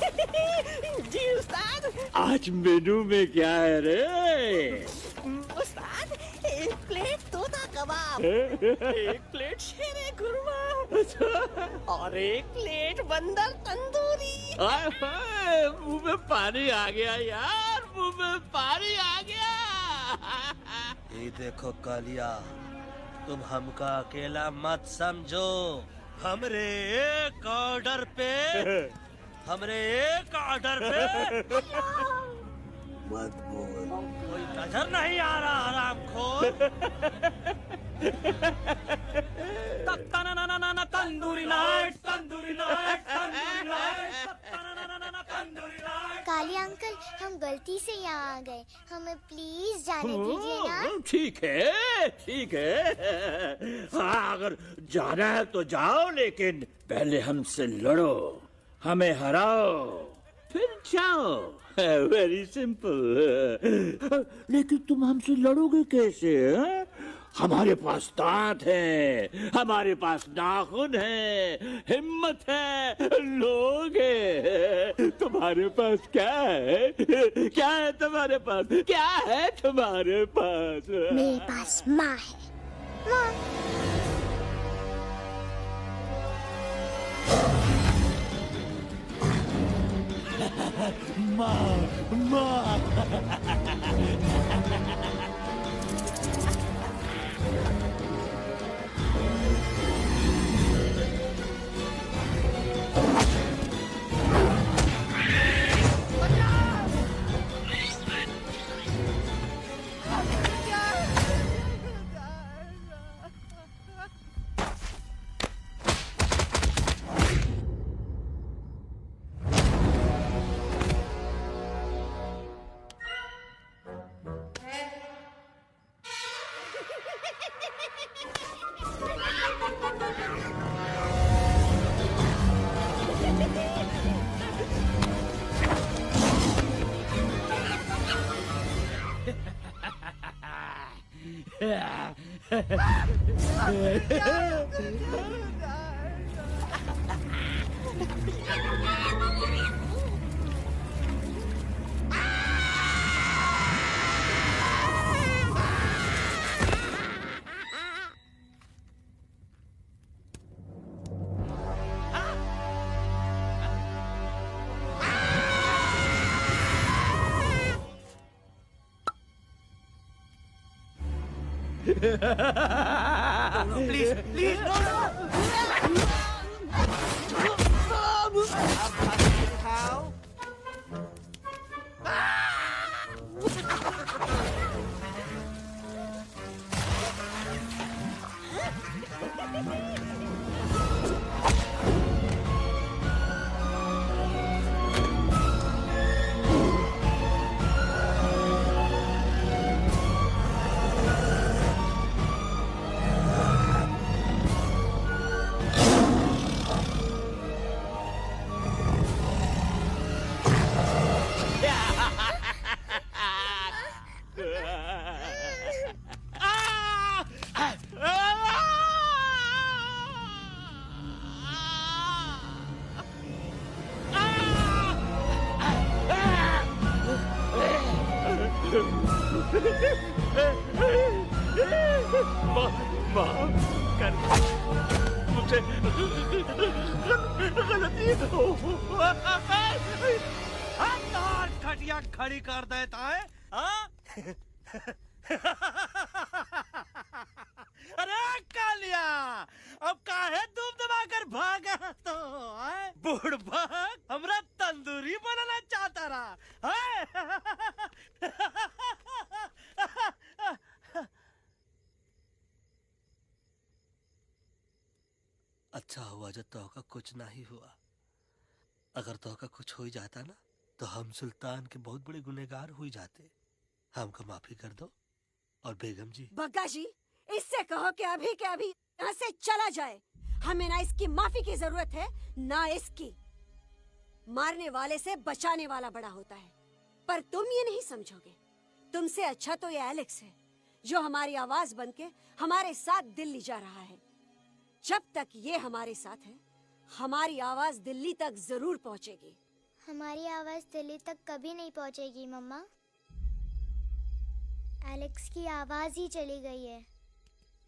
जी उस्ताद. आज मेनू में क्या है रे? उस्ताद, 1 प्लेट तोता कबाब, 1 प्लेट शेरे खुरमा और 1 प्लेट बंदर तंदूरी. हाय हाय, मुंह में पानी आ गया यार, मुंह में पानी आ गया. ये देखो कालिया, तुम हमका अकेला मत समझो. हमरे एक ऑर्डर पे मत बोल. कोई नजर नहीं आ रहा हरामखोर. Tandoori night, tandoori night, tandoori night, tandoori night. Kalia uncle, हम गलती से यहाँ आ गए, हमें प्लीज जाने दीजिए ना। ठीक है, ठीक है। हाँ, अगर जाना है तो जाओ, लेकिन पहले हमसे लड़ो, हमें हराओ, फिर जाओ। Very simple. लेकिन तुम हमसे लड़ोगे कैसे? है? हमारे पास दांत है, हमारे पास नाखून है, हिम्मत है, लोग है। तुम्हारे पास क्या है? क्या है तुम्हारे पास? क्या है तुम्हारे पास? मेरे पास माँ है। माँ। माँ। Please please no no. मुझसे गलती हो। खटिया खड़ी कर देता है। अरे कालिया, अब काहे तुम दबाकर भागा तो? बुढ़बा हमरा तंदूरी बनाना चाहता रहा। अच्छा हुआ जो तोहका कुछ नहीं हुआ। अगर तोहका कुछ हो ही जाता ना, तो हम सुल्तान के बहुत बड़े गुनहगार हो जाते। हमको माफी कर दो। और बेगम जी, बग्गा जी, इससे कहो कि अभी के अभी यहाँ से चला जाए। हमें ना इसकी माफी की जरूरत है, ना इसकी। मारने वाले से बचाने वाला बड़ा होता है, पर तुम ये नहीं समझोगे। तुमसे अच्छा तो ये एलेक्स है, जो हमारी आवाज बनके हमारे साथ दिल्ली जा रहा है। जब तक ये हमारे साथ है, हमारी आवाज दिल्ली तक जरूर पहुंचेगी। हमारी आवाज दिल्ली तक कभी नहीं पहुंचेगी मम्मा। एलेक्स की आवाज ही चली गई है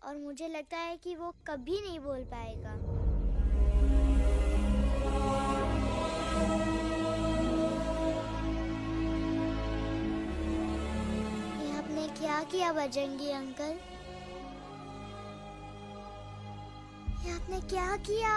और मुझे लगता है कि वो कभी नहीं बोल पाएगा। ये आपने क्या किया बजरंगी अंकल? ये आपने क्या किया?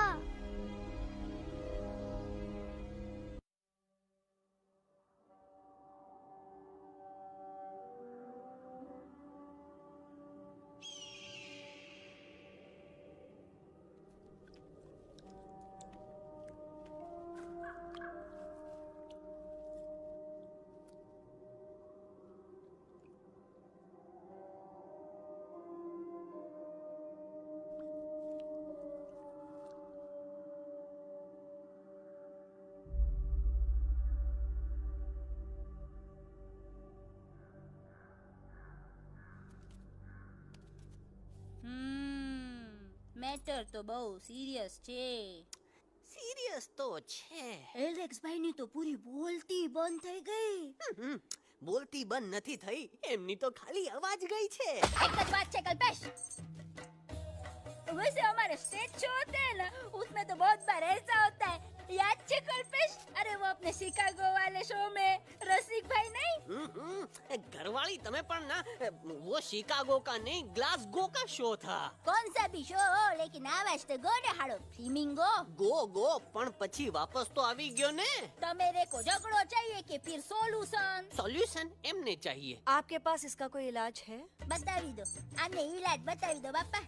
મિસ્ટર તો બહુ સિરિયસ છે. સિરિયસ તો છે. એલેક્સ ભાઈ ની તો પૂરી બોલતી બંધ થઈ ગઈ. બોલતી બંધ નથી થઈ, એમની તો ખાલી અવાજ ગઈ છે. एक बात है कल्पेश, वैसे हमारे स्टेज शो होते हैं ना, उसमें तो बहुत बार ऐसा होता है. याद है कल्पेश? अरे वो अपने शिकागो वाले शो में रसिक भाई नहीं? घरवाली तमें पण ना, वो शिकागो का नहीं ग्लासगो का शो था. कौन सा भी शो हो, लेकिन आवाज तो गो ने हाड़ो. फ्लेमिंगो गो पण પછી વાપસ તો આવી ગયો ને. तो मेरे को झगड़ो चाहिए कि फिर सोल्यूशन? सोल्यूशन एमने चाहिए. आपके पास इसका कोई इलाज है? बतावी दो, आने इलाज बतावी दो बापा.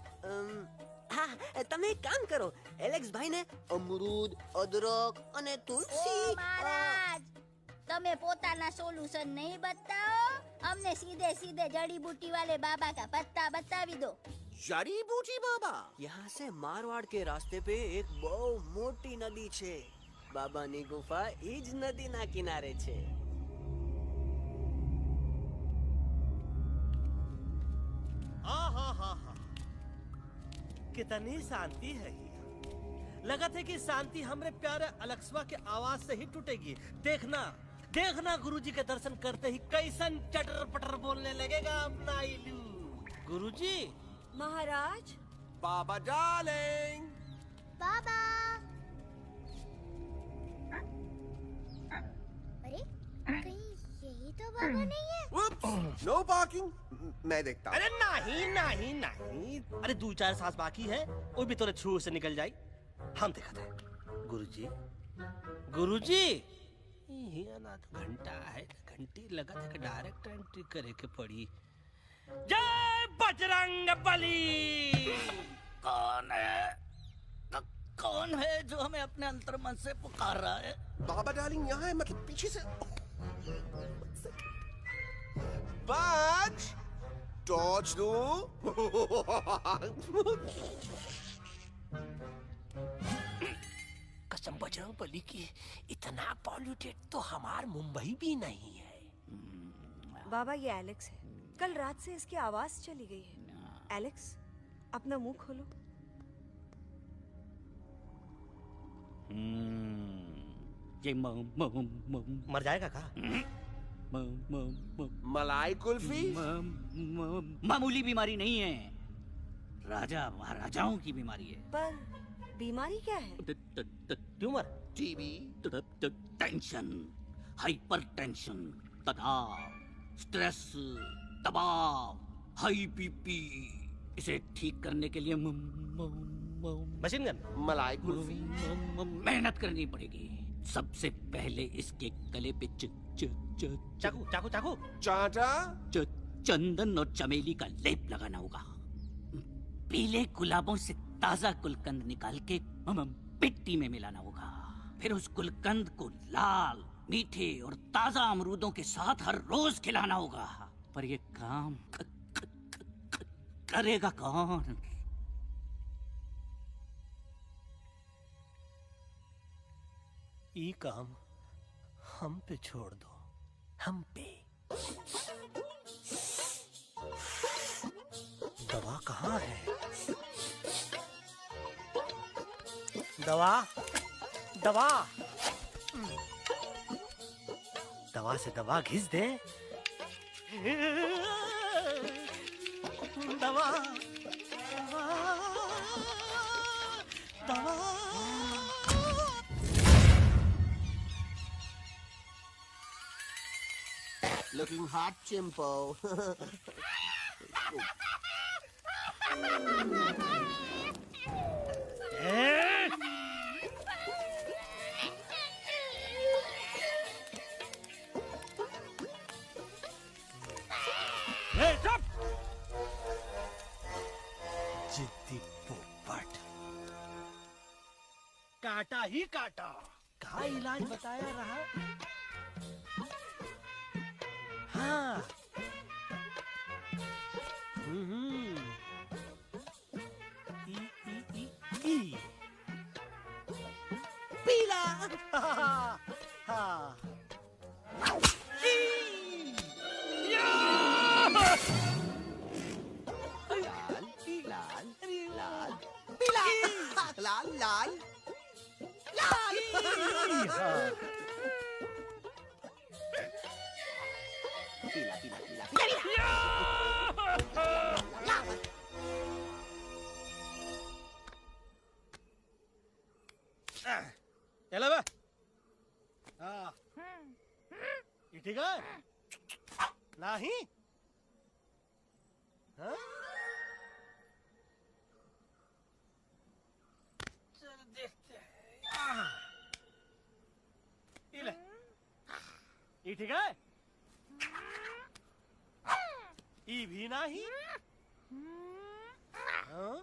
હા, તમે એક કામ કરો, એલેક્સ ભાઈને અમરૂદ, અદરક અને તુલસી. ओ महाराज, તમે પોતાના સોલ્યુશન नहीं बताओ, हमने सीधे सीधे जड़ी बूटी वाले बाबा का पत्ता बतावी दो. जड़ी बूटी बाबा? यहाँ से मारवाड़ के रास्ते पे एक बहु मोटी नदी छे. बाबानी गुफा ईज नदी ना किनारे छे. कितनी शांति है ये। लगा था कि शांति हमरे प्यारे अलेक्सवा के आवाज से ही टूटेगी. देखना देखना गुरुजी के दर्शन करते ही कैसन चटर पटर बोलने लगेगा अपना इलू. गुरुजी. महाराज. बाबा डार्लिंग. बाबा. अरे कहीं यही तो बाबा नहीं है? No parking. मैं देखता हूँ. अरे नहीं नहीं नहीं, अरे 2-4 सांस बाकी है, वो भी तोरे छू से निकल जाए. हम देखा थे. गुरुजी गुरुजी. ये ना तो घंटा है, घंटी लगा था कि डायरेक्ट एंट्री करे के पड़ी. जय बजरंग बली. कौन है जो हमें अपने अंतर्मन से पुकार रहा है? बाबा डार्लिंग यहाँ है, मतलब पीछे से. बाज टॉर्च दो. कसम बजरंग बली की, इतना पॉल्यूटेड तो हमार मुंबई भी नहीं है. बाबा ये एलेक्स है, कल रात से इसकी आवाज चली गई है. एलेक्स अपना मुंह खोलो. ये मर जाएगा का? मलाई कुल्फी? मामूली बीमारी नहीं है, राजा महाराजाओं की बीमारी है. पर बीमारी क्या है? Tumour, TB, tension, hyper tension, तनाव, स्ट्रेस, दबाव, हाई बीपी. इसे ठीक करने के लिए मशीन गन, मलाई कुल्फी. मेहनत करनी पड़ेगी. सबसे पहले इसके गले पे चाकू चाकू चाकू चाटा, चंदन और चमेली का लेप लगाना होगा. पीले गुलाबों से ताजा गुलकंद निकाल के मिट्टी में मिलाना होगा. फिर उस गुलकंद को लाल, मीठे और ताजा अमरूदों के साथ हर रोज खिलाना होगा. पर ये काम करेगा कौन? ये काम हम पे छोड़ दो. हम पे. दवा कहाँ है? दवा दवा दवा से दवा घिस दे. दवा दवा. Looking hot, Chimpo. जिद्दी पोपट. काटा ही काटा. कहाँ इलाज बताया रहा? हाँ. पीला. हाँ. लाल लाल लाल पीला. ठीक है नहीं हाँ? चल देखते हैं ये ले ये ठीक है ये भी नहीं हाँ?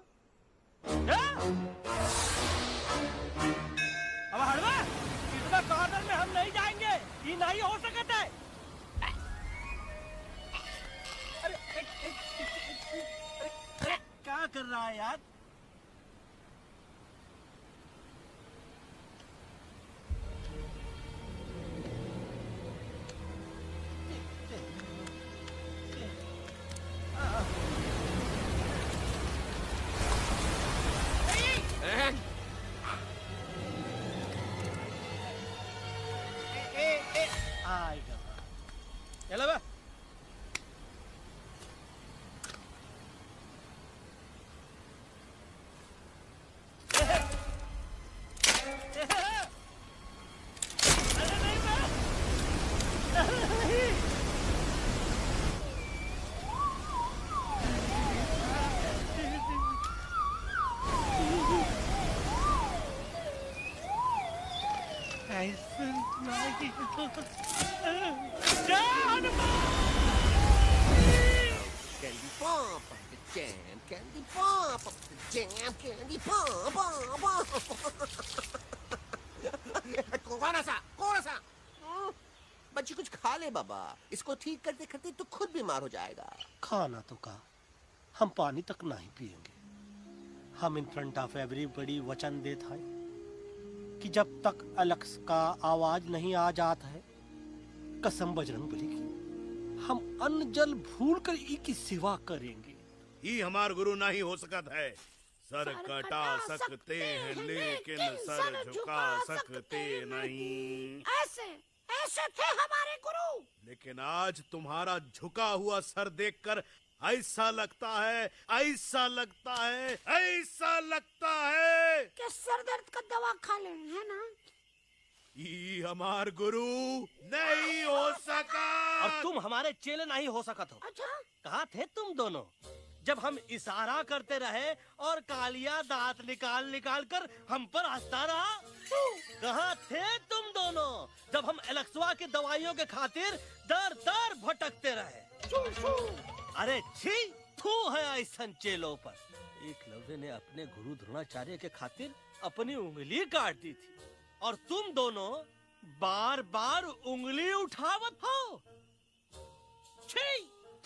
अब हड़वा इतना कॉर्नर में हम नहीं जाएंगे ये नहीं हो सकता है अरे क्या कर रहा है यार चलो बा Candy pop up the jam, candy pop up the jam, candy pop up. कौन सा? बच्ची कुछ खा ले बाबा, इसको ठीक करते करते तो खुद बीमार हो जाएगा। खाना तो का हम पानी तक नहीं पिएंगे हम इन फ्रंट ऑफ एवरीबॉडी वचन देता है कि जब तक एलेक्स का आवाज नहीं आ जाता है कसम बजरंगबली की हम अन्न जल भूल कर ई की सेवा करेंगे ये हमार गुरु नहीं हो सकता है सर कटा सकते हैं लेकिन सर झुका सकते नहीं ऐसे थे हमारे गुरु लेकिन आज तुम्हारा झुका हुआ सर देखकर ऐसा लगता है कि सर दर्द का दवा खा ले है ना ये हमार गुरु नहीं हो सका और तुम हमारे चेले नहीं हो सका तो अच्छा कहाँ थे तुम दोनों जब हम इशारा करते रहे और कालिया दांत निकाल कर हम पर हंसता रहा कहाँ थे तुम दोनों जब हम एलेक्सवा की दवाइयों के खातिर दर दर भटकते रहे अरे छी थू है ऐसन चेलों पर एकलव्य ने अपने गुरु द्रोणाचार्य के खातिर अपनी उंगली काट दी थी और तुम दोनों बार बार उंगली उठावत हो छी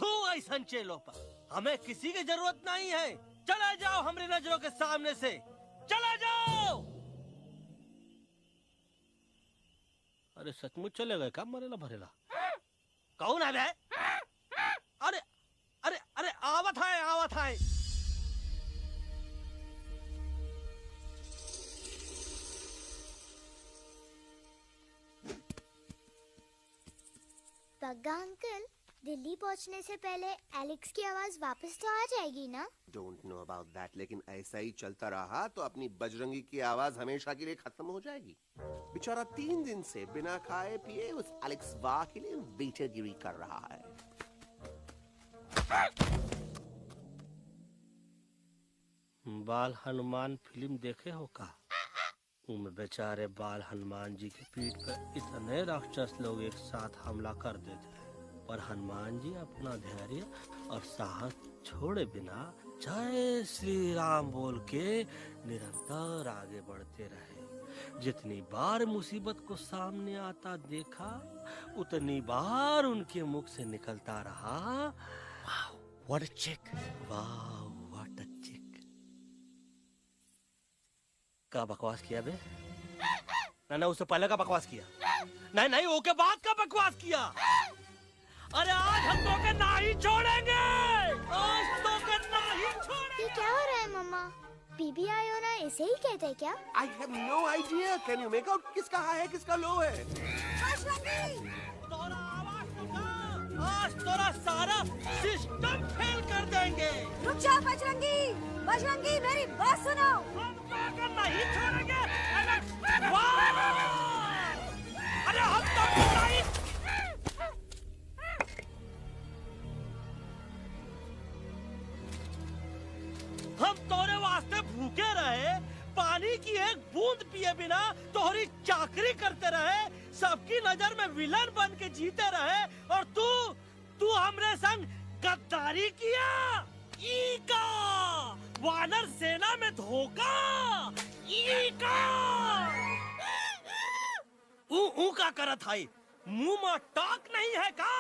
थू ऐसन चेलों पर हमें किसी की जरूरत नहीं है चले जाओ हमारी नजरों के सामने से चले जाओ अरे सचमुच चले गए क्या मरेला भरेला कौन है बे अरे अरे अरे आवत है पग्गा अंकल दिल्ली पहुंचने से पहले एलेक्स की आवाज वापस तो आ जाएगी ना डोंट नो अबाउट दैट लेकिन ऐसा ही चलता रहा तो अपनी बजरंगी की आवाज हमेशा के लिए खत्म हो जाएगी बेचारा 3 दिन से बिना खाए पिए उस एलेक्स वाह के लिए बेटेगिरी कर रहा है बाल हनुमान फिल्म देखे हो का उनमें बेचारे बाल हनुमान जी की पीठ पर इतने राक्षस लोग एक साथ हमला कर देते हैं पर हनुमान जी अपना धैर्य और साहस छोड़े बिना जय श्री राम बोल के निरंतर आगे बढ़ते रहे जितनी बार मुसीबत को सामने आता देखा उतनी बार उनके मुख से निकलता रहा व्हाट अ चिक वाह व्हाट अ चिक का बकवास किया बे ना उससे पहले का बकवास किया नहीं ओके बाद का बकवास किया अरे आज हम तो के नहीं छोड़ेंगे आज तो के नहीं छोड़ेंगे ये क्या हो रहा है मम्मा बीबी आयो ना ऐसे ही कहते हैं क्या I have no idea can you make out किसका हाई है किसका लो है आज तोरा सारा सिस्टम फेल कर देंगे रुक जाओ बजरंगी मेरी बात सुनो नहीं छोड़ेंगे अरे हम तो नहीं पानी की एक बूंद पिए बिना तोहरी चाकरी करते रहे, सबकी नजर में विलन बन के जीते रहे, और तू हमरे संग गद्दारी किया। ईका वानर सेना में धोखा। ईका ऊ का करत है, मुंह में टाक नहीं है का?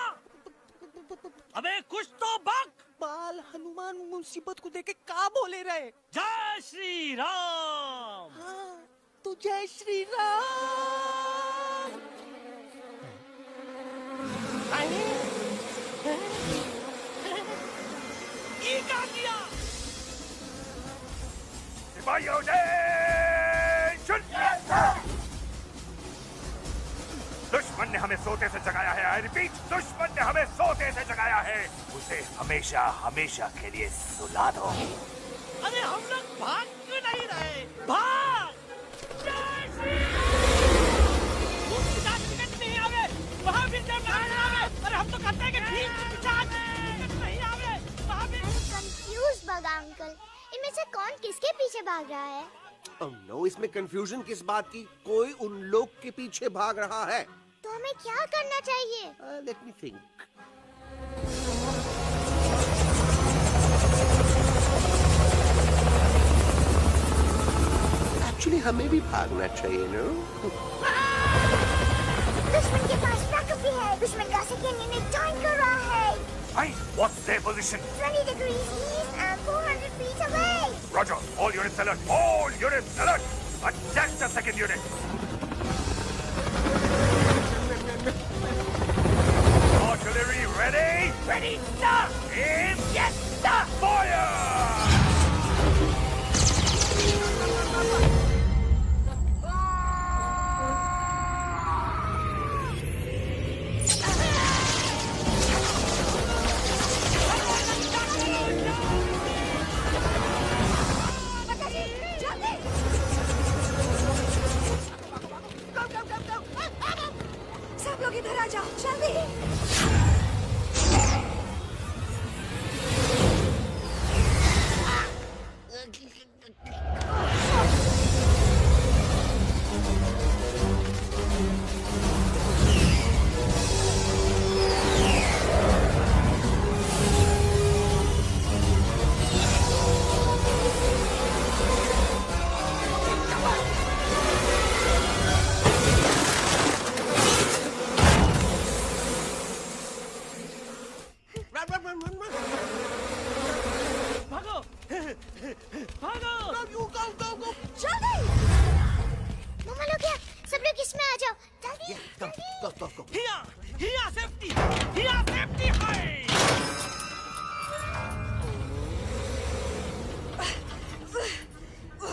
अबे कुछ तो बक। बाल हनुमान मुसीबत को देखे का बोले रहे? जय श्री राम। हाँ, तो जय श्री राम। ये क्या किया? सिपाहियों दुश्मन ने हमें सोते से जगाया है। आई रिपीट, दुश्मन ने हमें सोते से जगाया है। उसे हमेशा हमेशा के लिए सुला दो। अरे हम लोग भाग क्यों नहीं रहे? भाग! नहीं आवे, वहाँ भी जब नहीं आवे। अरे हम तो कहते हैं कि नहीं आवे, वहाँ भी। कंफ्यूज बगा अंकल, इनमें से कौन किसके पीछे भाग रहा है? Oh no, इसमें कंफ्यूजन किस बात की? कोई उन लोग के पीछे भाग रहा है। तो हमें क्या करना चाहिए? Let me think. Actually, हमें भी भागना चाहिए, no? दुश्मन के पास बैकअप भी है। दुश्मन का सेकेंड यूनिट ज्वाइन कर रहा है। Hey, what's their position? 20 degrees east and 400 feet away. Roger, all units alert. All units alert. Attack the second unit. Artillery ready? Ready, sir. Aim. Yes, sir. Fire! सब लोग इधर आ जाओ, जल्दी।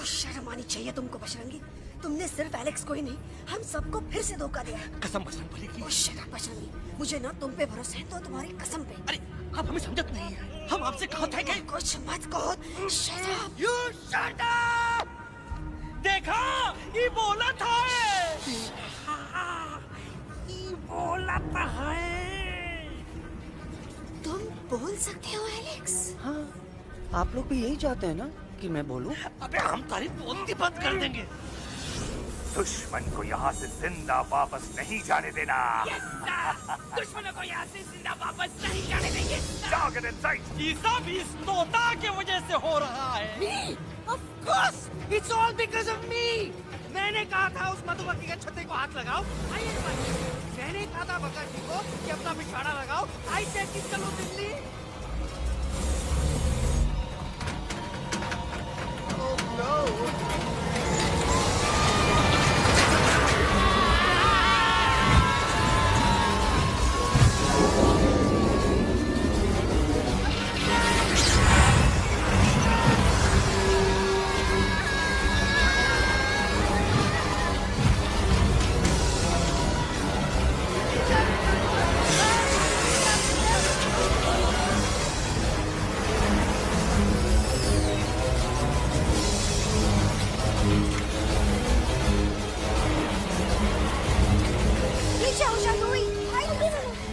शर्म आनी चाहिए तुमको बजरंगी। तुमने सिर्फ एलेक्स को ही नहीं, हम सबको फिर से धोखा दिया। कसम बजरंग बली की। शट अप बजरंगी, मुझे ना तुम पे भरोसा है तो तुम्हारी कसम पे। अरे आप हमें समझत नहीं है। हम आपसे कहते हैं कि कुछ मत कहो। Shut up. You shut up. देखा, ये बोला था। ये बोला था। तुम बोल सकते हो एलेक्स? हाँ, आप लोग भी यही चाहते हैं ना कि मैं बोलूं? अबे हम तारीफ बोलती बंद कर देंगे। दुश्मन को यहाँ से जिंदा वापस नहीं जाने देना। दुश्मनों को यहाँ से जिंदा वापस नहीं जाने देंगे। Target in sight. ये सब इस तोता की वजह से हो रहा है। Me? Of course, it's all because of me. मैंने कहा था उस मधुमक्खी के छत्ते को हाथ लगाओ। मैंने कहा था बका जी को कि अपना बिछाड़ा लगाओ। आई सेड कि चलो दिल्ली। Oh no!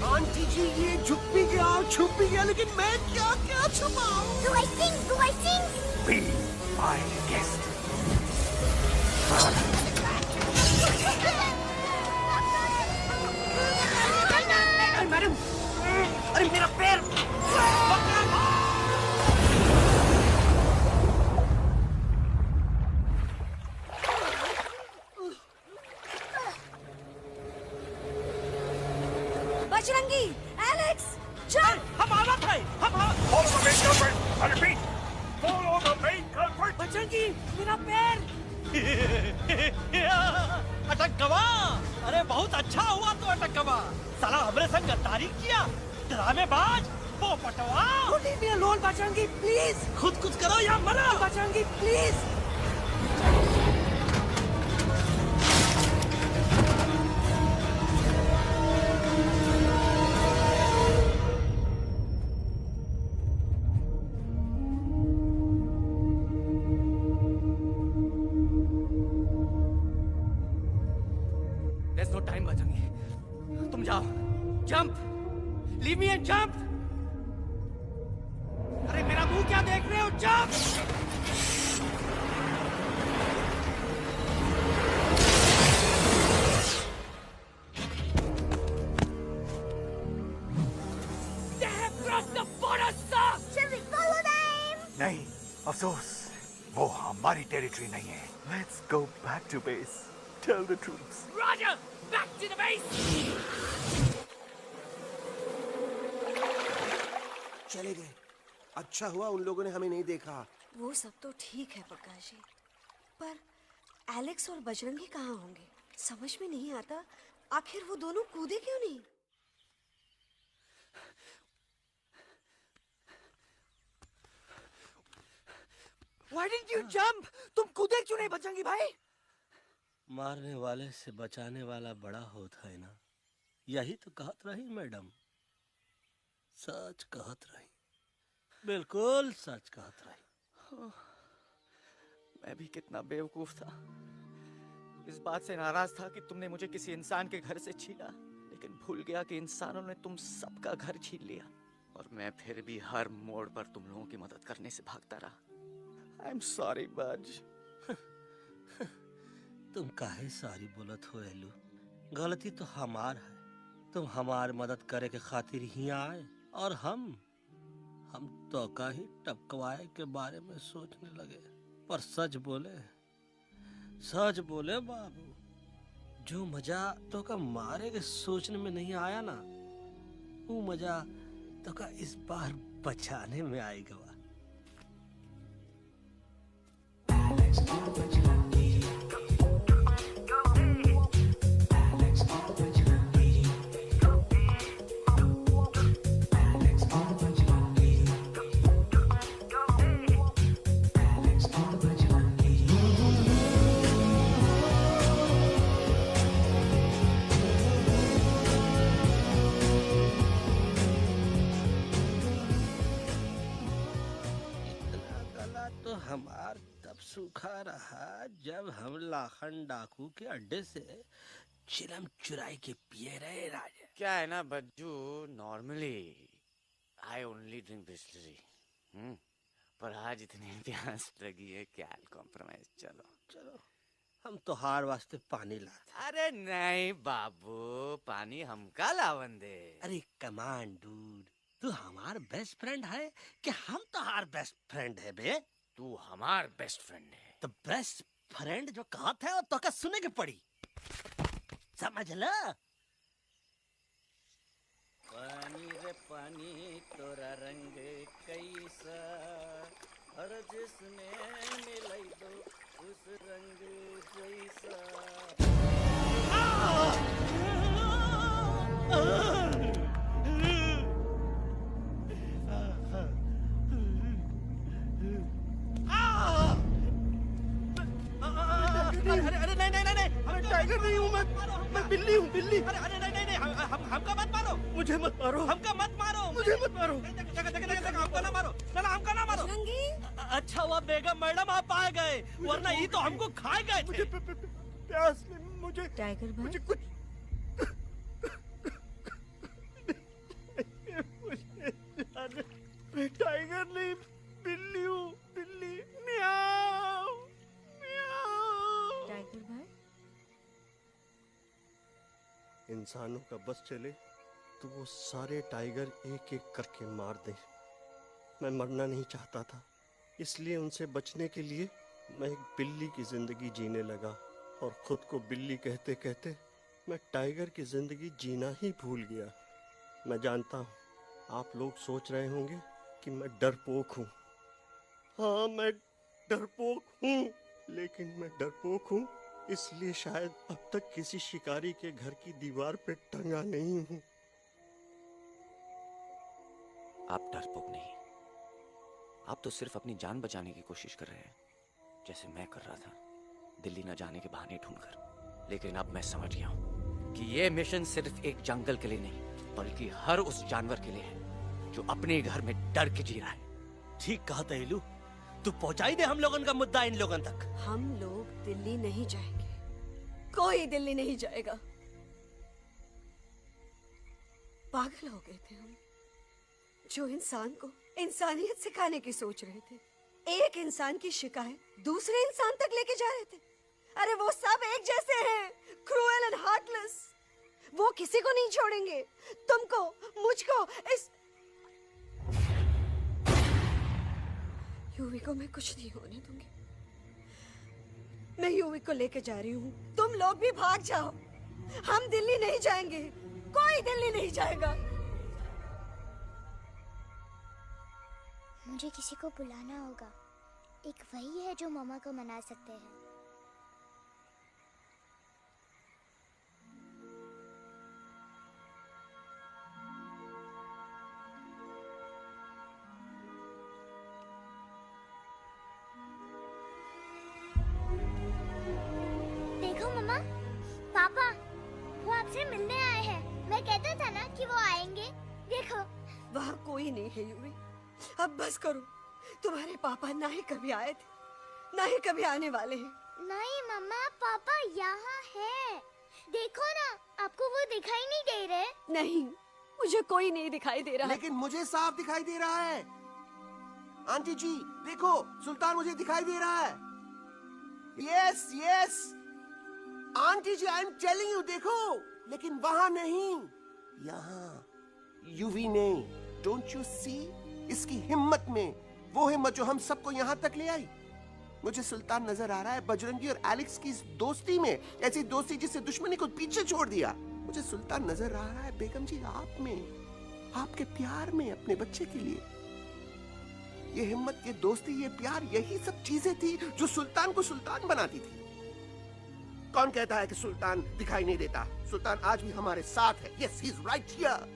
आंटी जी, ये झुक भी गया और छुप भी गया, लेकिन मैं क्या क्या छुपाऊं? Do I sing? Be my guest. Madam, अरे मेरा पैर! Bajrangi, Alex, jump! हम आवा थे, Follow the main culprit. I repeat, follow the main culprit. Bajrangi, मेरा पैर! अटक गवा! अरे बहुत अच्छा हुआ तो अटक गवा! साला हमरे संग गद्दारी किया, ड्रामेबाज, पोपटवा! Leave me alone, Bajrangi, please! खुद कुछ करो या मरो! Bajrangi, please! There's no time, Bajrangi. तुम जाओ. Jump. Leave me and jump. अरे मेरा मुंह क्या देख रहे हो? Jump. They have crossed the border, sir. Shall we follow them? नहीं, अफसोस, वो हमारी टेरिटरी नहीं है. Let's go back to base. Tell the troops. Roger. Back to the base. चले गए. अच्छा हुआ उन लोगों ने हमें नहीं देखा. वो सब तो ठीक है प्रकाश जी, पर एलेक्स और बजरंगी कहाँ होंगे? समझ में नहीं आता, आखिर वो दोनों कूदे क्यों नहीं? Why didn't you jump? तुम कूदे क्यों नहीं बजरंगी भाई? मारने वाले से बचाने वाला बड़ा होता है ना, यही तो कहत रही मैडम. सच कहत रही, बिल्कुल सच कहत रही. मैं भी कितना बेवकूफ था. इस बात से नाराज था कि तुमने मुझे किसी इंसान के घर से छीना, लेकिन भूल गया कि इंसानों ने तुम सबका घर छीन लिया, और मैं फिर भी हर मोड़ पर तुम लोगों की मदद करने से भागता रहा. I'm sorry, बज. तुम काहे सारी बोलत हो एलू? गलती तो हमार है. तुम हमार मदद करे के खातिर ही आए, और हम तो का ही टपकवाए के बारे में सोचने लगे. पर सच बोले बाबू, जो मजा तो का मारे के सोचने में नहीं आया ना, वो मजा तो का इस बार बचाने में आएगा. हमार तब सूखा रहा जब हम लाखन डाकू के अड्डे से चिलम चुराई के पिए रहे राजा. क्या है ना Bajju, normally I only drink Bisleri, पर आज इतनी प्यास लगी है क्या कॉम्प्रोमाइज. चलो हम तो हार वास्ते पानी लाते. अरे नहीं बाबू, पानी हमका लावन दे. अरे कमान डूड, तू हमार बेस्ट फ्रेंड है कि हम तो हार बेस्ट फ्रेंड है बे? तू हमार बेस्ट फ्रेंड है. तो बेस्ट फ्रेंड जो कहत है वो तो का सुने के पड़ी, समझ ला. पानी रे पानी तोरा रंग कैसा, हर जिसने मिलाई दो उस रंग जैसा. अरे नहीं, मैं टाइगर नहीं हूँ, मैं बिल्ली हूँ, बिल्ली. अरे नहीं, हमका मत मारो. मुझे मत मारो. हमका मत मारो. मुझे मत मारो. हमका ना मारो. ना हमका ना मारो. अच्छा हुआ बेगम मैडम आप आ गए, वरना ये तो हमको खा गए थे. प्यास में मुझे टाइगर भाई, मुझे कुछ मैं टाइगर नहीं, बिल्ली हूँ, बिल्ली. म्याऊ म्याऊ. इंसानों का बस चले तो वो सारे टाइगर एक एक करके मार दें। मैं मरना नहीं चाहता था, इसलिए उनसे बचने के लिए मैं एक बिल्ली की जिंदगी जीने लगा और खुद को बिल्ली कहते कहते मैं टाइगर की जिंदगी जीना ही भूल गया। मैं जानता हूँ आप लोग सोच रहे होंगे कि मैं डरपोक हूँ। हाँ, मैं डरपोक हूँ, लेकिन मैं डरपोक हूँ इसलिए शायद अब तक किसी शिकारी के घर की दीवार पे टंगा नहीं हूँ। आप डरपोक नहीं, आप तो सिर्फ अपनी जान बचाने की कोशिश कर रहे हैं, जैसे मैं कर रहा था दिल्ली न जाने के बहाने ढूंढकर। लेकिन अब मैं समझ गया हूं कि ये मिशन सिर्फ एक जंगल के लिए नहीं, बल्कि हर उस जानवर के लिए है जो अपने घर में डर के जी रहा है। ठीक कहा तहेलू, तू पहुंचाई दे हम लोगन का मुद्दा इन लोगन तक। हम लोग दिल्ली नहीं जाएंगे, कोई दिल्ली नहीं जाएगा। पागल हो गए थे हम, जो इंसान को इंसानियत सिखाने की सोच रहे थे, एक इंसान की शिकायत दूसरे इंसान तक लेके जा रहे थे। अरे वो सब एक जैसे हैं, क्रूएल एंड हार्टलेस। वो किसी को नहीं छोड़ेंगे, तुमको, मुझको, इस यूवी को मैं कुछ नहीं होने दूंगी। मैं यूवी को लेके जा रही हूँ, तुम लोग भी भाग जाओ। हम दिल्ली नहीं जाएंगे, कोई दिल्ली नहीं जाएगा। मुझे किसी को बुलाना होगा, एक वही है जो मामा को मना सकते हैं। देखो मामा, पापा वो आपसे मिलने आए हैं। मैं कहता था ना कि वो आएंगे। देखो वहाँ कोई नहीं है यूवी, अब बस करो। तुम्हारे पापा ना ही कभी आए थे, ना ही कभी आने वाले हैं। नहीं मम्मा, पापा यहाँ है। देखो ना, आपको वो दिखाई नहीं दे रहे? नहीं, मुझे कोई नहीं दिखाई दे रहा। लेकिन मुझे साफ दिखाई दे रहा है। आंटी जी देखो, सुल्तान मुझे दिखाई दे रहा है। Yes yes aunty ji, I am telling you, देखो। लेकिन वहाँ नहीं, यहाँ यूवी ने। Don't you see? इसकी हिम्मत में, वो हिम्मत जो हम सबको यहाँ तक ले आई। मुझे सुल्तान नजर आ रहा है बजरंगी और एलेक्स की इस दोस्ती में, ऐसी दोस्ती जिससे दुश्मनी को पीछे छोड़ दिया। मुझे सुल्तान नजर आ रहा है बेगम जी आप में, आपके प्यार में अपने बच्चे के लिए। ये हिम्मत, ये दोस्ती, ये प्यार, यही सब चीजें थी जो सुल्तान को सुल्तान बनाती थी। कौन कहता है कि सुल्तान दिखाई नहीं देता? सुल्तान आज भी हमारे साथ है। Yes, he is right here.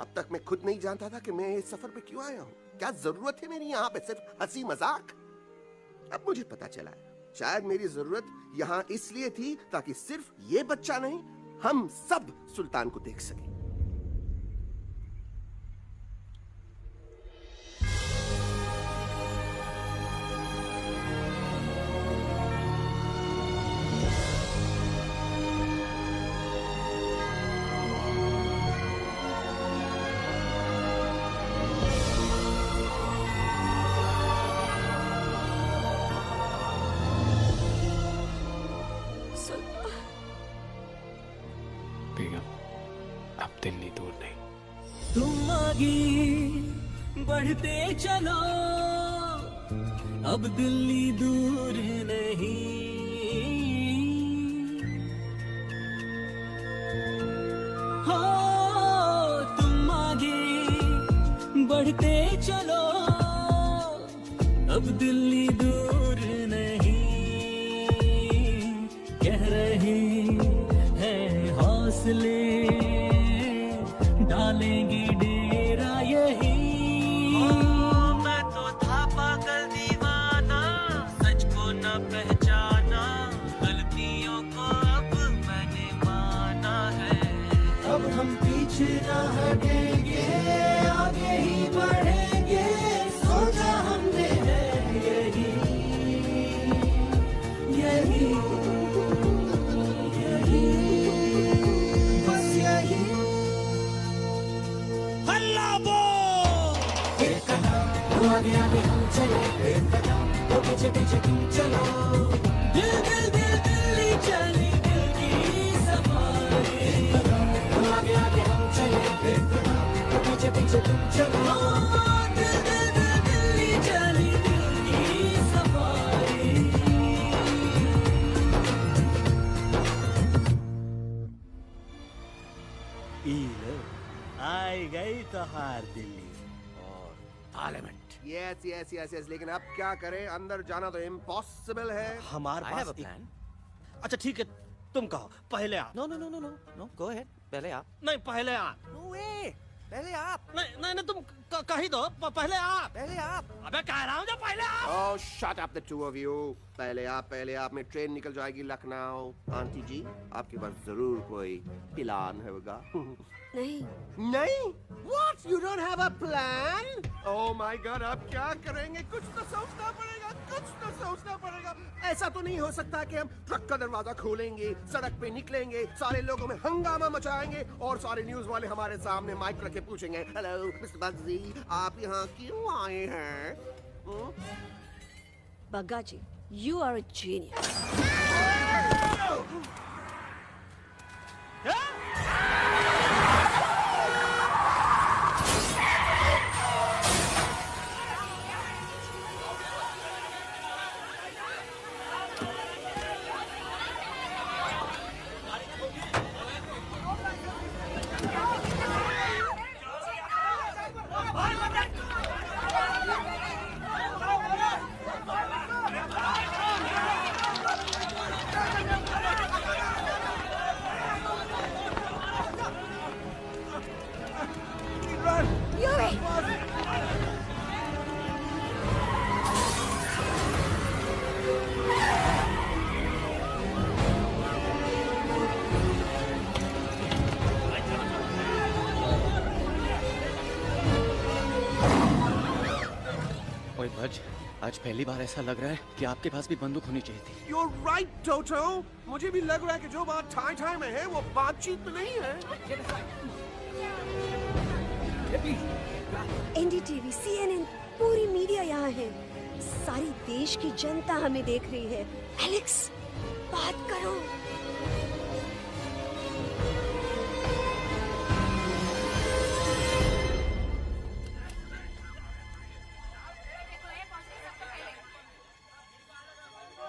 अब तक मैं खुद नहीं जानता था कि मैं इस सफर पे क्यों आया हूँ। क्या जरूरत है मेरी यहाँ पे सिर्फ हंसी मजाक? अब मुझे पता चला है, शायद मेरी जरूरत यहाँ इसलिए थी ताकि सिर्फ ये बच्चा नहीं, हम सब सुल्तान को देख सकें। दिल्ली दूर नहीं। तुम आगे बढ़ते चलो, अब दिल्ली दूर नहीं। हो तुम आगे बढ़ते चलो, अब दिल्ली दूर नहीं। कह रहे हैं हौसले, डालेंगे डेरा यही। मैं तो था पागल दीवाना, सच को न पहचाना, गलतियों को अब मैंने माना है। अब हम पीछे न हटेंगे, आगे ही बढ़ेंगे, सोचा हमने है यही यही यही, बस यही। आगे आगे हम चले, तो पीछे पीछे तुम चलो। दिल दिल दिल दिल्ली चली, दिल की सफारी। मुझे तुम चलो दिल दिल दिल दिल्ली चली दिल की सफारी। आई गई तो हार दिल्ली और parliament. Yes yes yes yes, लेकिन अब क्या करें, अंदर जाना तो इम्पॉसिबल है। हमारे पास प्लान। अच्छा ठीक है, तुम कहो पहले आप। No no no no no no, go ahead, पहले आप। नहीं पहले आप। नो वे, पहले आप। नहीं नहीं नहीं, तुम कह ही दो, पहले आप। पहले आप। अबे कह रहा हूँ जो पहले आप। Oh, shut up the two of you. पहले आप में ट्रेन निकल जाएगी लखनऊ। आंटी जी, आपके पास जरूर कोई प्लान होगा। नहीं। नहीं? What? You don't have a plan? Oh my God, आप क्या करेंगे? कुछ तो सोचना पड़ेगा, कुछ तो सोचना पड़ेगा। ऐसा तो नहीं हो सकता कि हम ट्रक का दरवाजा खोलेंगे, सड़क पे निकलेंगे, सारे लोगों में हंगामा मचाएंगे और सारे न्यूज वाले हमारे सामने माइक रख के पूछेंगे, हेलो मिस्टर बग्जी, आप यहाँ क्यों आए हैं? बग्गा जी, you are a genius. ओए भज, आज पहली बार ऐसा लग रहा है कि आपके पास भी बंदूक होनी चाहिए थी। You're right, Toto. मुझे भी लग रहा है कि जो बात ठाई ठाई में है वो बातचीत में नहीं है। NDTV, CNN, पूरी मीडिया यहाँ है। सारी देश की जनता हमें देख रही है। एलेक्स, बात करो।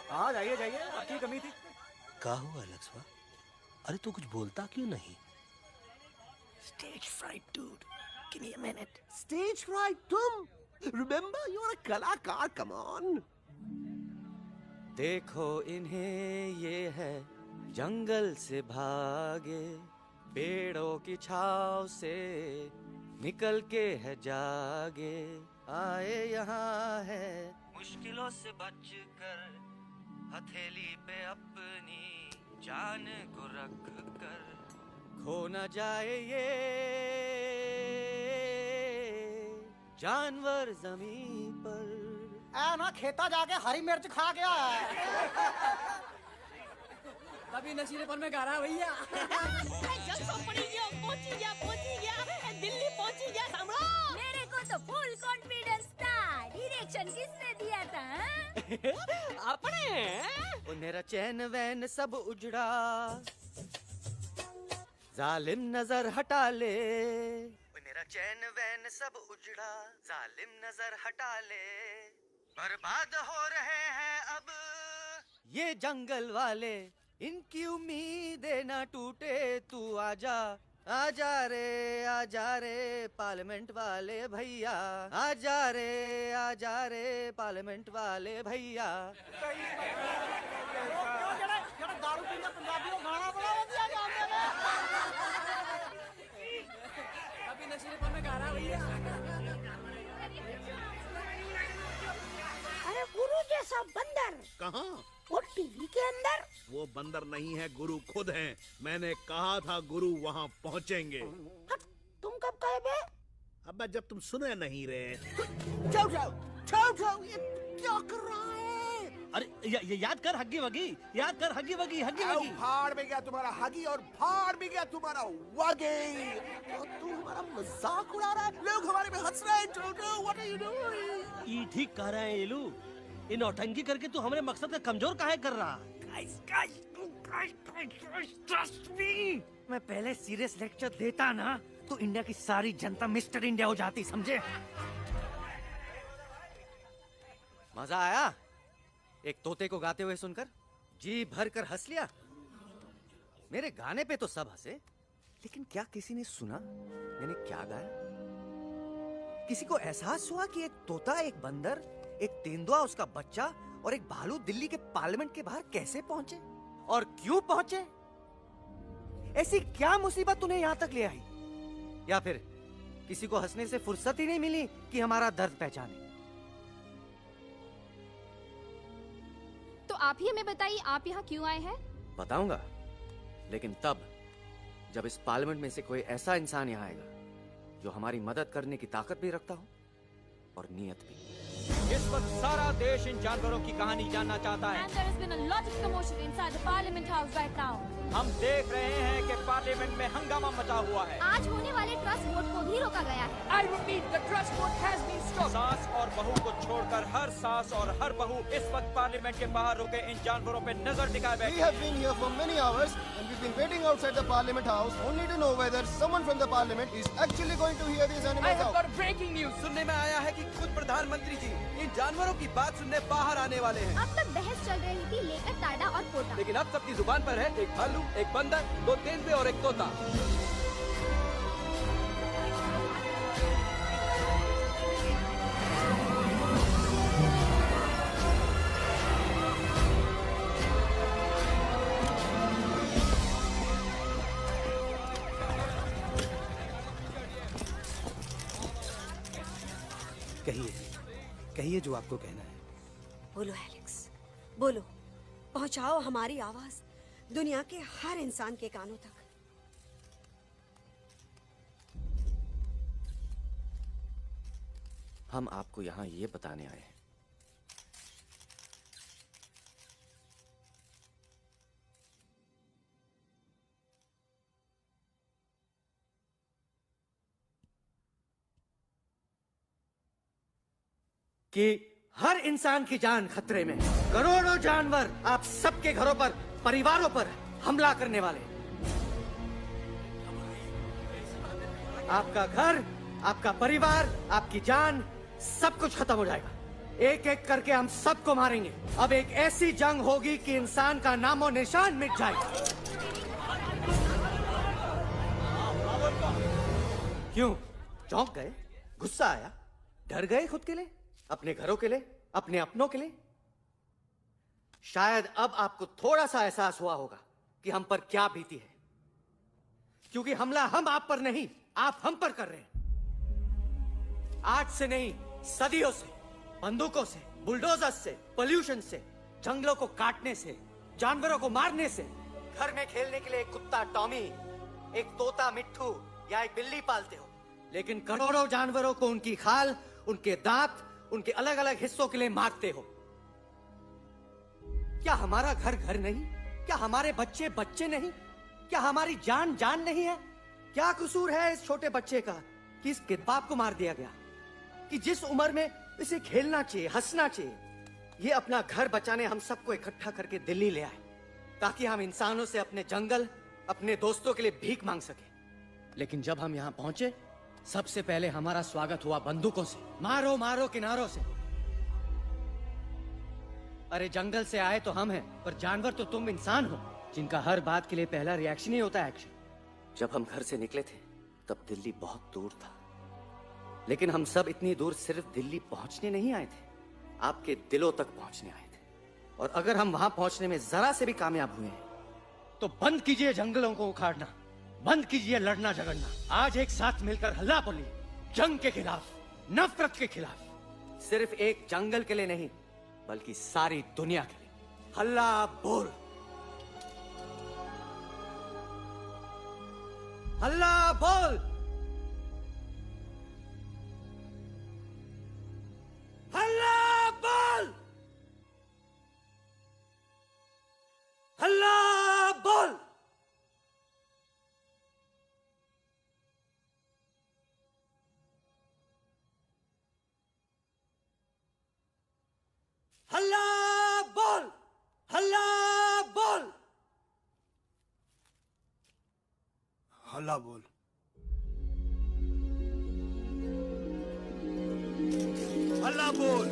हाँ जाइए जाइए, आपकी कमी थी। क्या हुआ लक्ष्मा? अरे तू कुछ बोलता क्यों नहीं? Stage fright, dude. Give me a minute. Stage fright, तुम? Remember, you're a कलाकार. Come on. देखो इन्हें, ये है जंगल से भागे, पेड़ों की छाव से निकल के है जागे, आए यहाँ है मुश्किलों से बचकर, हथेली पे अपनी जान को रख कर, खो न जाए ये जानवर जमीन पर। ऐ ना खेता जाके हरी मिर्च खा गया है। कभी नशीलेपन में गा रहा भैया। पहुंची गया, दिल्ली पहुंची गया, सामड़ा। मेरे को तो फुल कॉन्फिडेंस था। डायरेक्शन किसने दिया था? अपने। मेरा चैन वैन सब उजड़ा, जालिम नजर हटा ले। मेरा चैन वैन सब उजड़ा, जालिम नजर हटा ले, बर्बाद हो रहे हैं अब ये जंगल वाले, इनकी उम्मीदें ना टूटे, तू आजा आजा रे पार्लियामेंट वाले भैया, आजा रे पार्लियामेंट वाले भैया। दारू पीने पंजाबी को गाना बना दिया जानते हैं। कभी नशीलेपन में गा रहा भैया। अरे गुरु जैसा बंदर कहाँ? वो टीवी के अंदर। वो बंदर नहीं है, गुरु खुद हैं। मैंने कहा था गुरु वहाँ पहुँचेंगे। तुम कब कहे बे? अब जब तुम सुने नहीं रहे। जाओ, ये क्या कर रहा है? अरे याद कर हग्गी वगी, याद कर हग्गी वगी, हग्गी वगी। भाड़ में गया तुम्हारा हगी और भाड़ में गया तुम्हारा वगी। तू हमारा मजाक उड़ा रहा है, लोग हमारे पे हंस रहे हैं। टोटो, व्हाट आर यू डूइंग? ये ठीक कह रहे हैं ये लोग। इन नौटंकी करके तू हमारे मकसद का कमजोर काहे कर रहा? Guys, trust me. मैं पहले सीरियस लेक्चर देता ना तो इंडिया की सारी जनता मिस्टर इंडिया हो जाती, समझे? मजा आया एक तोते को गाते हुए सुनकर? जी भर कर हंस लिया? मेरे गाने पे तो सब हंसे, लेकिन क्या किसी ने सुना मैंने क्या गाया? किसी को एहसास हुआ कि एक तोता, एक बंदर, एक तेंदुआ, उसका बच्चा और एक भालू दिल्ली के पार्लियामेंट के बाहर कैसे पहुंचे और क्यों पहुंचे? ऐसी क्या मुसीबत उन्हें यहां तक ले आई? या फिर किसी को हंसने से फुर्सत ही नहीं मिली कि हमारा दर्द पहचाने? तो आप ही हमें बताइए, आप यहाँ क्यों आए हैं? बताऊंगा, लेकिन तब जब इस पार्लियामेंट में से कोई ऐसा इंसान यहाँ आएगा जो हमारी मदद करने की ताकत भी रखता हो और नीयत भी। इस वक्त सारा देश इन जानवरों की कहानी जानना चाहता है। And there has been a lot of commotion inside the Parliament House right now. हम देख रहे हैं कि पार्लियामेंट में हंगामा मचा हुआ है। आज होने वाले ट्रस्ट वोट को भी रोका गया है। I repeat, the trust vote has been stopped. सास और बहू को छोड़कर हर सास और हर बहू इस वक्त पार्लियामेंट के बाहर रुके इन जानवरों पे नजर टिकाए बैठे। We have been here for many hours and we've been waiting outside the Parliament House only to know whether someone from the Parliament is actually going to hear these animals I have out. got breaking news. सुनने में आया है कि खुद प्रधानमंत्री जी इन जानवरों की बात सुनने बाहर आने वाले हैं। अब तक बहस चल रही थी लेकर टाडा और पोटा, लेकिन अब सबकी जुबान पर है एक भालू, एक बंदर, दो तेंदुए और एक तोता। कहिए जो आपको कहना है। बोलो एलेक्स, बोलो। पहुंचाओ हमारी आवाज दुनिया के हर इंसान के कानों तक। हम आपको यहाँ ये बताने आए हैं कि हर इंसान की जान खतरे में है। करोड़ों जानवर आप सबके घरों पर, परिवारों पर हमला करने वाले हैं। आपका घर, आपका परिवार, आपकी जान, सब कुछ खत्म हो जाएगा। एक एक करके हम सबको मारेंगे। अब एक ऐसी जंग होगी कि इंसान का नामो निशान मिट जाएगा। क्यों चौंक गए? गुस्सा आया? डर गए खुद के लिए, अपने घरों के लिए, अपने अपनों के लिए? शायद अब आपको थोड़ा सा एहसास हुआ होगा कि हम पर क्या बीती है, क्योंकि हमला हम आप पर नहीं, आप हम पर कर रहे हैं। आज से नहीं, सदियों से, बंदूकों से, बुलडोजर से, पोल्यूशन से, जंगलों को काटने से, जानवरों को मारने से। घर में खेलने के लिए एक कुत्ता टॉमी, एक तोता मिट्ठू या एक बिल्ली पालते हो, लेकिन करोड़ों जानवरों को उनकी खाल, उनके दांत, उनके अलग अलग हिस्सों के लिए मारते हो। क्या हमारा घर घर नहीं? क्या हमारे बच्चे बच्चे नहीं? क्या हमारी जान जान नहीं है? क्या कसूर है इस छोटे बच्चे का कि इस बाप को मार दिया गया, कि जिस उम्र में इसे खेलना चाहिए, हंसना चाहिए? ये अपना घर बचाने हम सबको इकट्ठा करके दिल्ली ले आए ताकि हम इंसानों से अपने जंगल, अपने दोस्तों के लिए भीख मांग सके। लेकिन जब हम यहाँ पहुंचे, सबसे पहले हमारा स्वागत हुआ बंदूकों से, मारो मारो किनारों से। अरे जंगल से आए तो हम हैं, पर जानवर तो तुम इंसान हो, जिनका हर बात के लिए पहला रिएक्शन ही होता है एक्शन। जब हम घर से निकले थे तब दिल्ली बहुत दूर था, लेकिन हम सब इतनी दूर सिर्फ दिल्ली पहुंचने नहीं आए थे, आपके दिलों तक पहुंचने आए थे। और अगर हम वहां पहुंचने में जरा से भी कामयाब हुए हैं तो बंद कीजिए जंगलों को उखाड़ना, बंद कीजिए लड़ना झगड़ना। आज एक साथ मिलकर हल्ला बोलिए, जंग के खिलाफ, नफरत के खिलाफ। सिर्फ एक जंगल के लिए नहीं, बल्कि सारी दुनिया के लिए। हल्ला बोल, हल्ला बोल, हल्ला बोल, हल्ला बोल। हल्ला बोल, हल्ला बोल। अल्लाह बोल। अल्लाह बोल।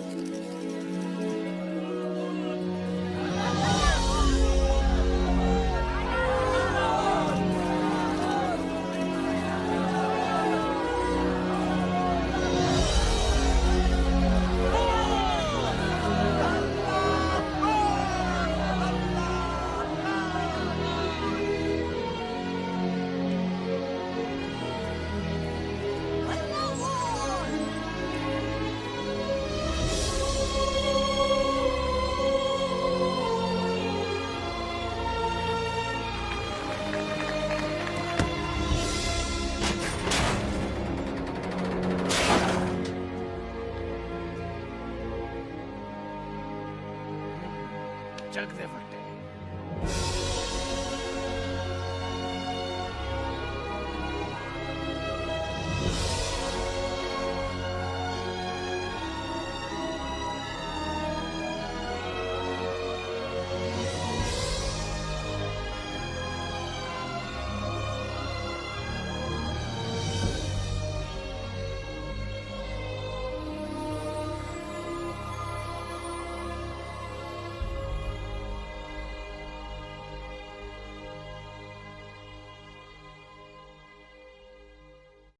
चक दे